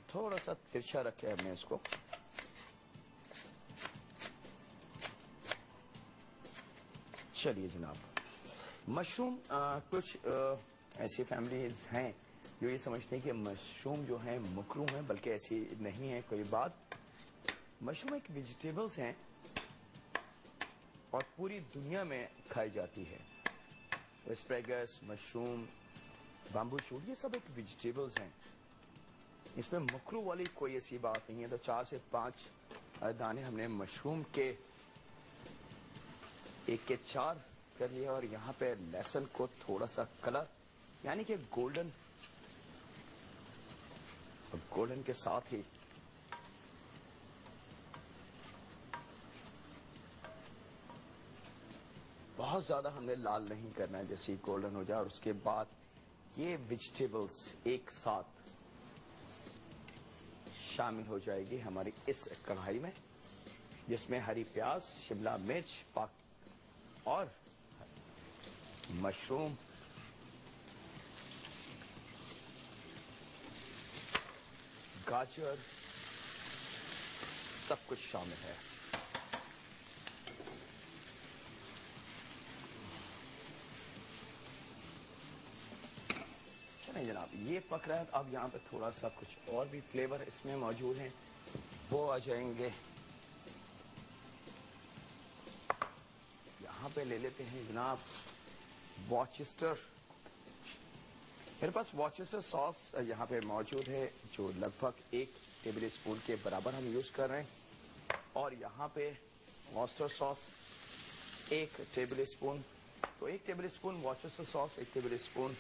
تھوڑا سا ترچھا رکھے ہم نے اس کو، چلیے جناب۔ مشروم، کچھ ایسی فیملیز ہیں جو یہ سمجھتے ہیں کہ مشروم جو ہیں مکروہ ہیں، بلکہ ایسی نہیں ہے کوئی بات۔ مشروم ایک ویجیٹیبلز ہیں اور پوری دنیا میں کھائی جاتی ہے۔ اسپریگس، مشروم، بامبو شوٹ، یہ سب ایک ویجیٹیبلز ہیں، اس میں مکروہ والی کوئی ایسی بات نہیں ہے۔ تو 4 سے 5 دانے ہم نے مشروم کے 1 کے 4 کر لیا، اور یہاں پہ لہسن کو تھوڑا سا کلر یعنی کہ گولڈن کے ساتھ ہی بہت زیادہ ہم نے لال نہیں کرنا ہے، جیسے ہی گولڈن ہو جائے، اور اس کے بعد یہ ویجیٹیبلز ایک ساتھ شامل ہو جائے گی ہماری اس کڑھائی میں، جس میں ہری پیاز، شملہ مرچ اور مشروم، گاجر، سب کچھ شامل ہے۔ چلیں جناب، یہ پک رہا ہے۔ اب یہاں پہ تھوڑا سا کچھ اور بھی فلیور اس میں موجود ہیں، وہ آ جائیں گے۔ یہاں پہ لے لیتے ہیں جناب وارچسٹر، میرے پاس وارچسٹر ساس یہاں پہ موجود ہے، جو لگ بھگ 1 ٹیبل اسپون کے برابر ہم یوز کر رہے ہیں، اور یہاں پہ وارچسٹر ساس 1 टेबल स्पून, तो 1 table spoon Worcester sauce, 1 table spoon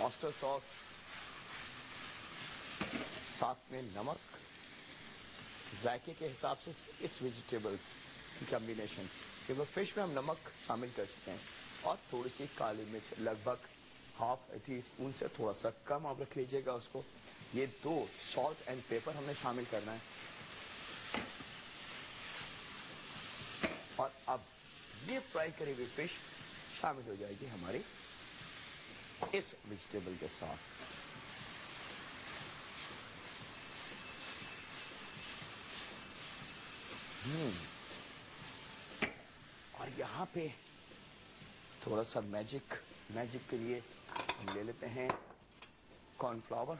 oyster sauce, साथ में नमक, जायके के हिसाब से इस वेजिटेबल्स की कॉम्बिनेशन, क्योंकि फिश में हम नमक शामिल कर चुके हैं, और थोड़ी सी काली मिर्च, लगभग हाफ टी स्पून से थोड़ा सा कम आप रख लीजिएगा उसको। ये 2 सॉल्ट एंड पेपर हमने शामिल करना है। और अब ये फ्राई करी हुई फिश शामिल हो जाएगी हमारी इस वेजिटेबल के साथ। और यहाँ पे थोड़ा सा मैजिक के लिए हम ले लेते हैं कॉर्नफ्लावर।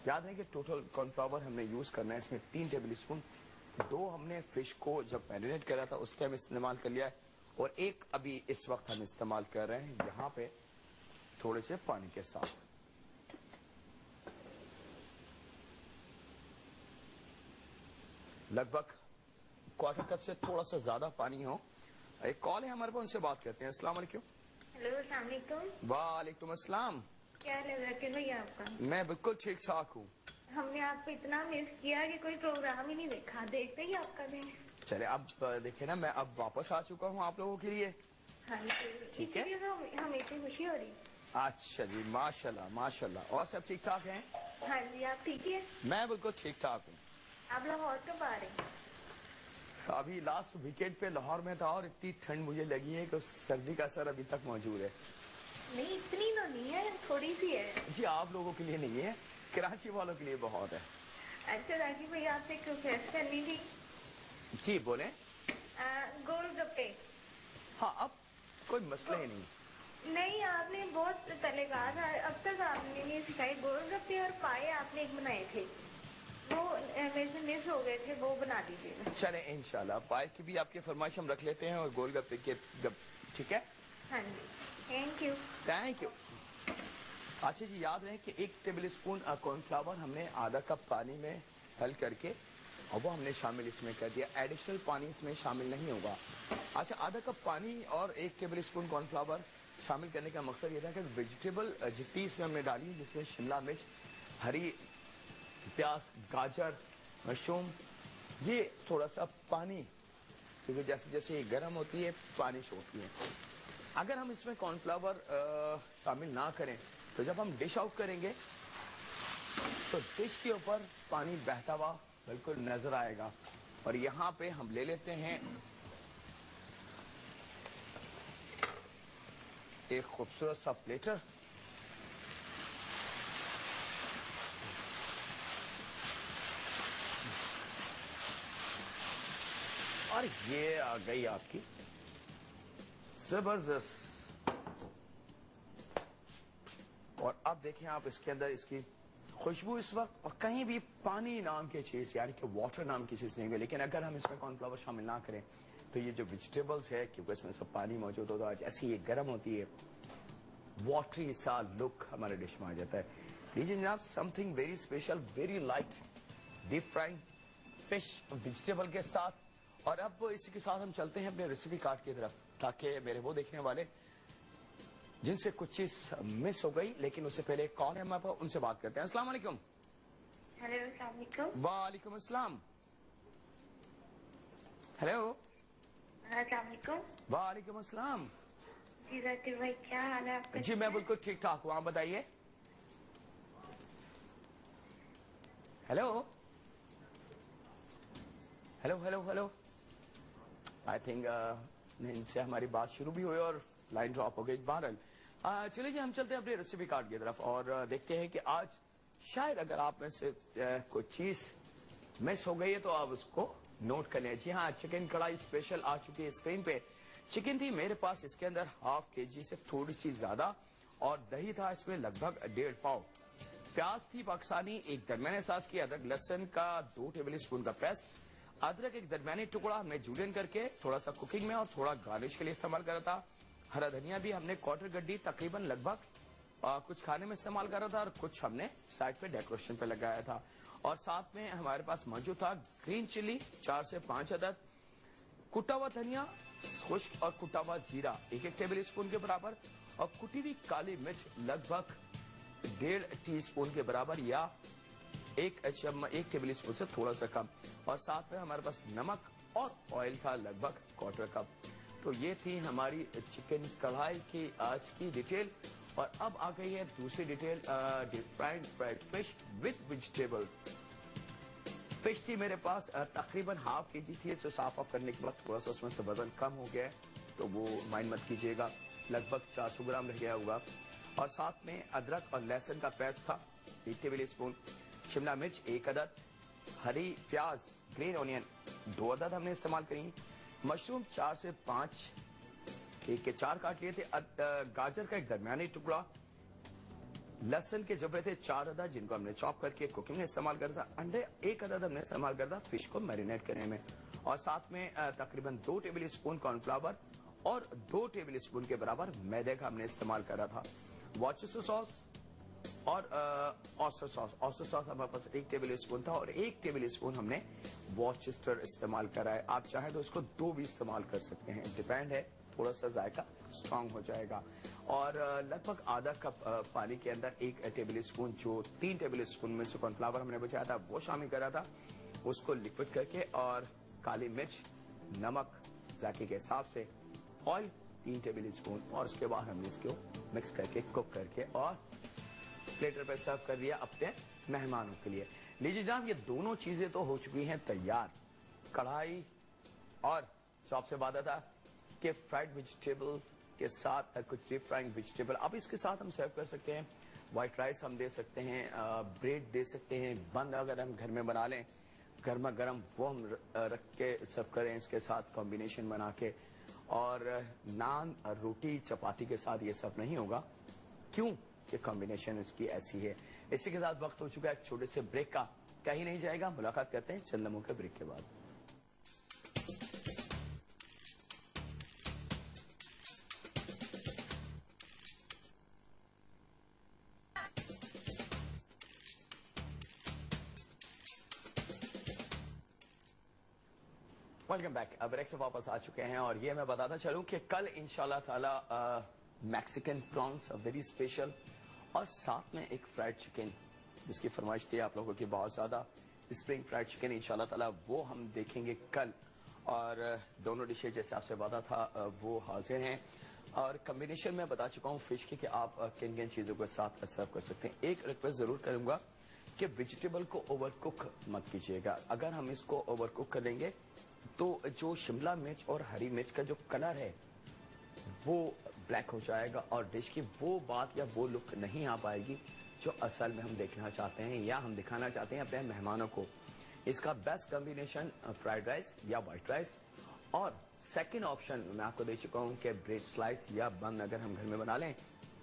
याद है कि टोटल कॉर्नफ्लावर हमने यूज करना है इसमें 3 टेबल स्पून। 2 हमने फिश को जब मैरिनेट करा था उस टाइम इस्तेमाल कर लिया है, और 1 अभी इस वक्त हम इस्तेमाल कर रहे हैं यहाँ पे थोड़े से पानी के साथ। लगभग क्वार्टर कप से थोड़ा सा ज्यादा पानी हो। एक कॉल है हमारे पास, उनसे बात करते हैं। अस्सलाम वालेकुम। हेलो, अस्सलाम वालेकुम। वालेकुम अस्सलाम। क्या हाल है जाकिर भाई आपका? मैं बिल्कुल ठीक ठाक हूँ। हमने आपको इतना मिस किया कि कोई प्रोग्राम ही नहीं देखा, देखते ही आपका दिन। चले अब देखिए ना, मैं अब वापस आ चुका हूँ आप लोगों के लिए। हाँ जी, ठीक है। इसीलिए तो हमें इतनी खुशी हो रही। अच्छा जी, माशाल्लाह माशाल्लाह। और सब ठीक ठाक हैं? हाँ जी, आप ठीक है? मैं बिल्कुल ठीक ठाक हूँ। आप लाहौर कब आ रहे हैं? अभी लास्ट वीकेंड पे लाहौर में था, और इतनी ठंड मुझे लगी है कि सर्दी का असर अभी तक मौजूद है। नहीं, इतनी तो नहीं है, थोड़ी सी है। जी, आप लोगों के लिए नहीं है, कराची वालों के लिए बहुत है। अच्छा जाकिर भाई, आपसे एक रिक्वेस्ट करनी थी। जी बोले। गोलगप्पे। हाँ, अब कोई मसला ही नहीं। नहीं, आपने बहुत पहले कहा था, अब तक आपने नहीं सिखाई। गोलगप्पे और पाए आपने एक बनाए थे, वो मेरे से मिस हो गए थे, वो बना दीजिएगा। चले इंशाल्लाह, पाए की भी आपकी फरमाइश हम रख लेते हैं, और गोलगप्पे के ठीक है। हाँ जी, थैंक यू। Thank you. अच्छा जी, याद रहे कि 1 टेबल स्पून कॉर्नफ्लावर हमने आधा कप पानी में हल करके, और वो हमने शामिल इसमें कर दिया। एडिशनल पानी इसमें शामिल नहीं होगा। अच्छा, आधा कप पानी और 1 टेबल स्पून कॉर्नफ्लावर शामिल करने का मकसद ये था कि वेजिटेबल जितनी इसमें हमने डाली, जिसमें शिमला मिर्च, हरी प्याज, गाजर, मशरूम, ये थोड़ा सा पानी, क्योंकि जैसे जैसे ये गर्म होती है पानी छोड़ती है। अगर हम इसमें कॉर्नफ्लावर शामिल ना करें, तो जब हम डिश आउट करेंगे तो डिश के ऊपर पानी बहता हुआ बिल्कुल नजर आएगा। और यहाँ पे हम ले लेते हैं एक खूबसूरत सा प्लेटर। और ये आ गई आपकी जबरदस्त। और अब देखें आप, इसके अंदर इसकी खुशबू इस वक्त, और कहीं भी पानी नाम की चीज, यानी कि वाटर नाम की चीज नहीं है। लेकिन अगर हम इसमें कॉर्नफ्लावर शामिल ना करें, तो ये जो वेजिटेबल्स है, क्योंकि इसमें सब पानी मौजूद होता है, जैसे ये गर्म होती है, वाटरी सा लुक हमारे डिश में आ जाता है। लीजिए जनाब, something very special, very light deep frying fish vegetable के साथ। और अब इसी के साथ हम चलते हैं अपने रेसिपी कार्ड की तरफ, ताकि मेरे वो देखने वाले जिनसे कुछ चीज मिस हो गई, लेकिन उससे पहले कॉल है हमारे पास, उनसे बात करते हैं। अस्सलाम वालेकुम। हेलो, अस्सलाम वालेकुम। वालेकुम अस्सलाम। हेलो। अस्सलाम वालेकुम। वालेकुम अस्सलाम। जी जाकिर भाई, क्या हाल है आपका? जी मैं बिल्कुल ठीक ठाक हूँ, आप बताइए। Hello hello hello hello. I think इनसे हमारी बात शुरू भी हुई और लाइन ड्रॉप हो गई। बहरहाल चलिए जी, हम चलते हैं अपने रेसिपी कार्ड की तरफ, और देखते हैं कि आज शायद अगर आप में से कोई चीज मिस हो गई है तो आप उसको नोट कर लें। जी हाँ, चिकन कढ़ाई स्पेशल आ चुकी है स्क्रीन पे। चिकन थी मेरे पास, इसके अंदर ½ kg से थोड़ी सी ज्यादा, और दही था इसमें लगभग 1.5 पाव। प्याज थी पाकिस्तानी, एक दरमियाने साइज की। अदरक लहसुन का 2 टेबल स्पून का पेस्ट। अदरक एक दरमियानी टुकड़ा हमने जूलियन करके थोड़ा सा कुकिंग में और थोड़ा गार्निश के लिए इस्तेमाल करा था। हरा धनिया भी हमने क्वार्टर गड्डी तकरीबन लगभग कुछ खाने में इस्तेमाल करा था, और कुछ हमने साइड पे डेकोरेशन पे लगाया था। और साथ में हमारे पास मौजूद था ग्रीन चिली 4 से 5 अदद, कुटा हुआ धनिया खुश्क और कुटा हुआ जीरा 1 टेबल स्पून के बराबर, और कुटी हुई काली मिर्च लगभग 1.5 टीस्पून के बराबर या 1 टेबल स्पून से थोड़ा सा कम, और साथ में हमारे पास नमक और ऑयल था लगभग 1/4 कप। तो ये थी हमारी चिकन कढ़ाई की आज की डिटेल। और अब आ गई है दूसरी detail, deep fried fish with vegetable. Fish थी मेरे पास तकरीबन ½ kg थी। इसे साफ ऑफ करने के बाद थोड़ा सा उसमें से वजन कम हो गया है, तो वो माइंड मत कीजिएगा, लगभग 400 ग्राम रह गया होगा। और साथ में अदरक और लहसुन का पेस्ट था 1 टेबल स्पून, शिमला मिर्च 1 अदद, हरी प्याज ग्रीन ऑनियन 2 अदद हमने इस्तेमाल करी, मशरूम 4 से 5 1 के 4 काट लिए थे, गाजर का एक दरमियानी टुकड़ा, लहसुन के जबे थे 4 अदद जिनको हमने चॉप करके कुकिंग में इस्तेमाल करा था, अंडे 1 अदद हमने इस्तेमाल करा था फिश को मैरिनेट करने में, और साथ में तकरीबन 2 टेबल स्पून कॉर्नफ्लावर और 2 टेबल स्पून के बराबर मैदे का हमने इस्तेमाल करा था। वॉर्सेस्टर सॉस और ऑयस्टर सॉस हमारे पास 1 टेबल स्पून था, और 1 टेबल स्पून हमने वॉर्सेस्टर इस्तेमाल करा है। आप चाहें तो इसको 2 भी इस्तेमाल कर सकते हैं, डिपेंड है, थोड़ा सा जायका स्ट्रांग हो जाएगा। और लगभग आधा कप पानी के अंदर 1 टेबल स्पून जो 3 टेबल स्पून में से कॉर्नफ्लावर हमने बचाया था वो शामिल करा था, उसको लिक्विड करके, और काली मिर्च, नमक जायके के हिसाब से, ऑयल 3 टेबल स्पून, और उसके बाद हमने इसको मिक्स करके कुक करके और प्लेटर पे सर्व कर दिया अपने मेहमानों के लिए। लीजिए जनाब, ये दोनों चीजें तो हो चुकी हैं तैयार, कढ़ाई और जो आपसे वादा था कि फ्राइड वेजिटेबल के साथ कुछ डीप फ्राइंग वेजिटेबल, अब इसके साथ हम सर्व कर सकते हैं। व्हाइट राइस हम दे सकते हैं, ब्रेड दे सकते हैं, बन अगर हम घर में बना लें गर्मा गर्म वो हम रख के सर्व करें इसके साथ कॉम्बिनेशन बना के, और नान रोटी चपाती के साथ ये सब नहीं होगा, क्यों कि कॉम्बिनेशन इसकी ऐसी है। इसी के साथ वक्त हो चुका है एक छोटे से ब्रेक का, कहीं नहीं जाएगा, मुलाकात करते हैं चंद लम्हों के ब्रेक के बाद। Welcome back. ब्रेक से वापस आ चुके हैं, और ये मैं बताता चलूं कि कल इंशाल्लाह ताला मैक्सिकन प्रॉन्स वेरी स्पेशल, और साथ में एक फ्राइड चिकन जिसकी फरमाइश थी आप लोगों की बहुत ज्यादा, स्प्रिंग फ्राइड चिकन इंशाल्लाह ताला वो हम देखेंगे कल। और दोनों डिशेज जैसे आपसे वादा था वो हाजिर हैं, और कम्बिनेशन में बता चुका हूँ फिश की कि आप किन किन चीजों के साथ सर्व कर सकते हैं। एक रिक्वेस्ट जरूर करूंगा कि वेजिटेबल को ओवर कुक मत कीजिएगा, अगर हम इसको ओवर कुक कर देंगे तो जो शिमला मिर्च और हरी मिर्च का जो कलर है वो ब्लैक हो जाएगा, और डिश की वो बात या वो लुक नहीं आ पाएगी जो असल में हम देखना चाहते हैं या हम दिखाना चाहते हैं अपने मेहमानों को। इसका बेस्ट कॉम्बिनेशन फ्राइड राइस या व्हाइट राइस, और सेकंड ऑप्शन मैं आपको दे चुका हूं कि ब्रेड स्लाइस या बन अगर हम घर में बना लें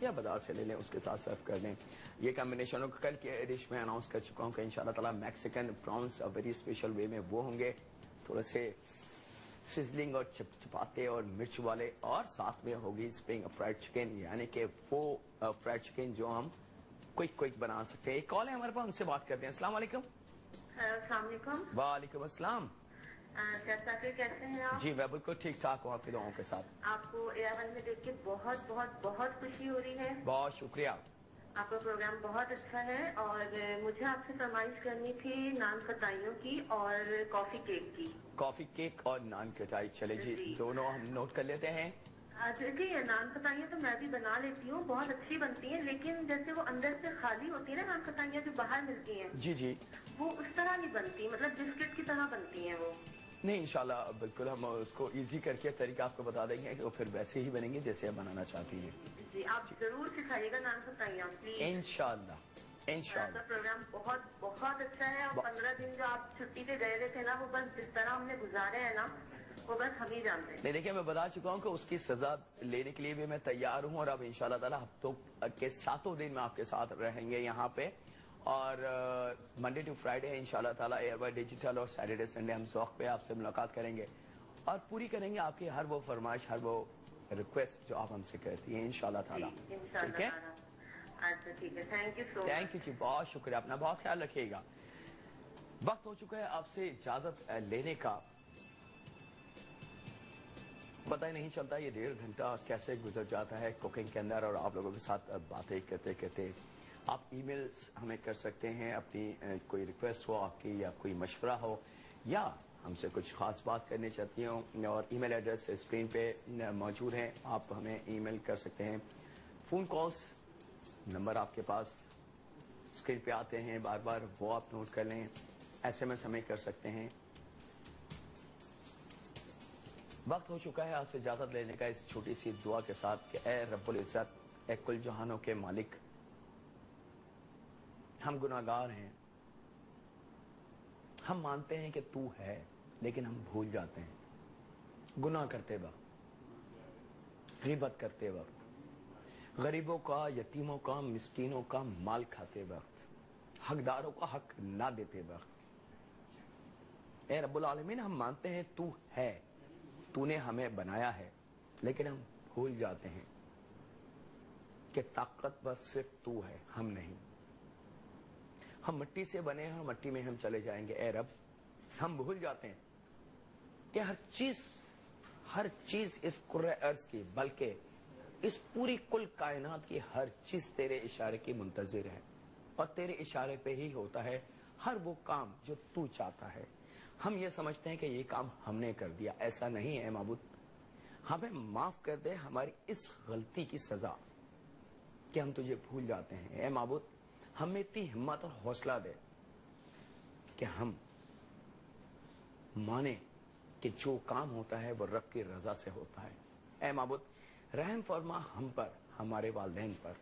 या बाजार से ले लें उसके साथ सर्व कर दें। ये कॉम्बिनेशन कल के डिश में अनाउंस कर चुका हूं कि इंशाल्लाह ताला मैक्सिकन प्रॉन्स वेरी स्पेशल वे में वो होंगे, थोड़े से सिजलिंग और चिपचिपाते और मिर्च वाले, और साथ में होगी स्प्रिंग फ्राइड चिकन, यानी कि वो फ्राइड चिकन जो हम क्विक बना सकते हैं। एक कॉल है हमारे पास, उनसे बात करते हैं। अस्सलाम वालेकुम। अस्सलाम वालेकुम। वालेकुम अस्सलाम। कैसे हैं आप? जी मैं बिल्कुल ठीक ठाक हूँ आपकी दुआओं के साथ। आपको एयरवन में देख के बहुत बहुत बहुत खुशी हो रही है। बहुत शुक्रिया। आपका प्रोग्राम बहुत अच्छा है, और मुझे आपसे फरमाइश करनी थी नान खटाइयों की और कॉफी केक की। कॉफी केक और नान खटाई, चले जी दोनों हम नोट कर लेते हैं। देखिए नान खटाइयाँ तो मैं भी बना लेती हूँ, बहुत अच्छी बनती हैं, लेकिन जैसे वो अंदर से खाली होती है ना नान खटाइयाँ जो बाहर मिलती हैं, जी जी, वो उस तरह नहीं बनती, मतलब बिस्किट की तरह बनती हैं वो। नहीं इंशाल्लाह बिल्कुल हम उसको इजी करके तरीका आपको बता देंगे कि वो फिर वैसे ही बनेंगे जैसे आप बनाना चाहती है। जी आप जरूर सिखाइएगा नान खटाइयाँ प्लीज। इंशाल्लाह इंशाल्लाह। प्रोग्राम बहुत बहुत अच्छा है, और 15 दिन जो आप छुट्टी पे गए हुए थे ना, वो बस जिस तरह हमने गुजारे हैं ना वो बस हम ही जानते हैं। नहीं देखिए मैं बता चुका हूँ कि उसकी सजा लेने के लिए भी मैं तैयार हूँ, और अब इंशाल्लाह ताला हफ्तों के 7 दिन में आपके साथ रहेंगे यहाँ पे, और मंडे टू फ्राइडे इंशाल्लाह ताला एयर डिजिटल, और सैटरडे संडे हम ज़ौक़ पे आपसे मुलाकात करेंगे और पूरी करेंगे आपकी हर वो फरमाइश, हर वो रिक्वेस्ट जो आप हमसे करती हैं इंशाल्लाह ताला। ठीक है, अच्छा ठीक है, thank you so much. Thank you जी, बहुत शुक्रिया, अपना बहुत ख्याल रखिएगा। वक्त हो चुका है आपसे इजाजत लेने का। पता ही नहीं चलता ये 1.5 घंटा कैसे गुजर जाता है कुकिंग के अंदर और आप लोगों के साथ बातें करते करते। आप ईमेल हमें कर सकते हैं, अपनी कोई रिक्वेस्ट हो आपकी या कोई मशवरा हो या हमसे कुछ खास बात करनी चाहती हो, और ईमेल एड्रेस स्क्रीन पे मौजूद है, आप हमें ईमेल कर सकते हैं। फ़ोन कॉल्स नंबर आपके पास स्क्रीन पे आते हैं बार बार, वो आप नोट कर लें। SMS हमें कर सकते हैं। वक्त हो चुका है आपसे इजाजत लेने का इस छोटी सी दुआ के साथ कि ए रब्बुल इज्जत, ए कुल जहानों के मालिक, हम गुनाहगार हैं, हम मानते हैं कि तू है लेकिन हम भूल जाते हैं। गुनाह करते वक्त, ग़ीबत करते वक्त, गरीबों का, यतीमों का, मिस्कीनों का माल खाते वक्त, हकदारों का हक ना देते वक्त, ए रब्बुल आलमीन हम मानते हैं तू है, तूने हमें बनाया है, लेकिन हम भूल जाते हैं कि ताकतवर सिर्फ तू है, हम नहीं। हम मिट्टी से बने हैं और मिट्टी में हम चले जाएंगे। ए रब, हम भूल जाते हैं कि हर चीज इस कुर्रे अर्ज की, बल्कि इस पूरी कुल कायनात की हर चीज तेरे इशारे की मुंतजिर है, और तेरे इशारे पे ही होता है हर वो काम जो तू चाहता है। हम ये समझते हैं कि ये काम हमने कर दिया, ऐसा नहीं है माबूद। हमें माफ कर दे हमारी इस गलती की सजा कि हम तुझे भूल जाते हैं। ए माबूद, हमें इतनी हिम्मत और हौसला दे कि हम माने कि जो काम होता है वो रब की रजा से होता है। ए माबूद, रहम फरमा हम पर, हमारे वालिदैन पर,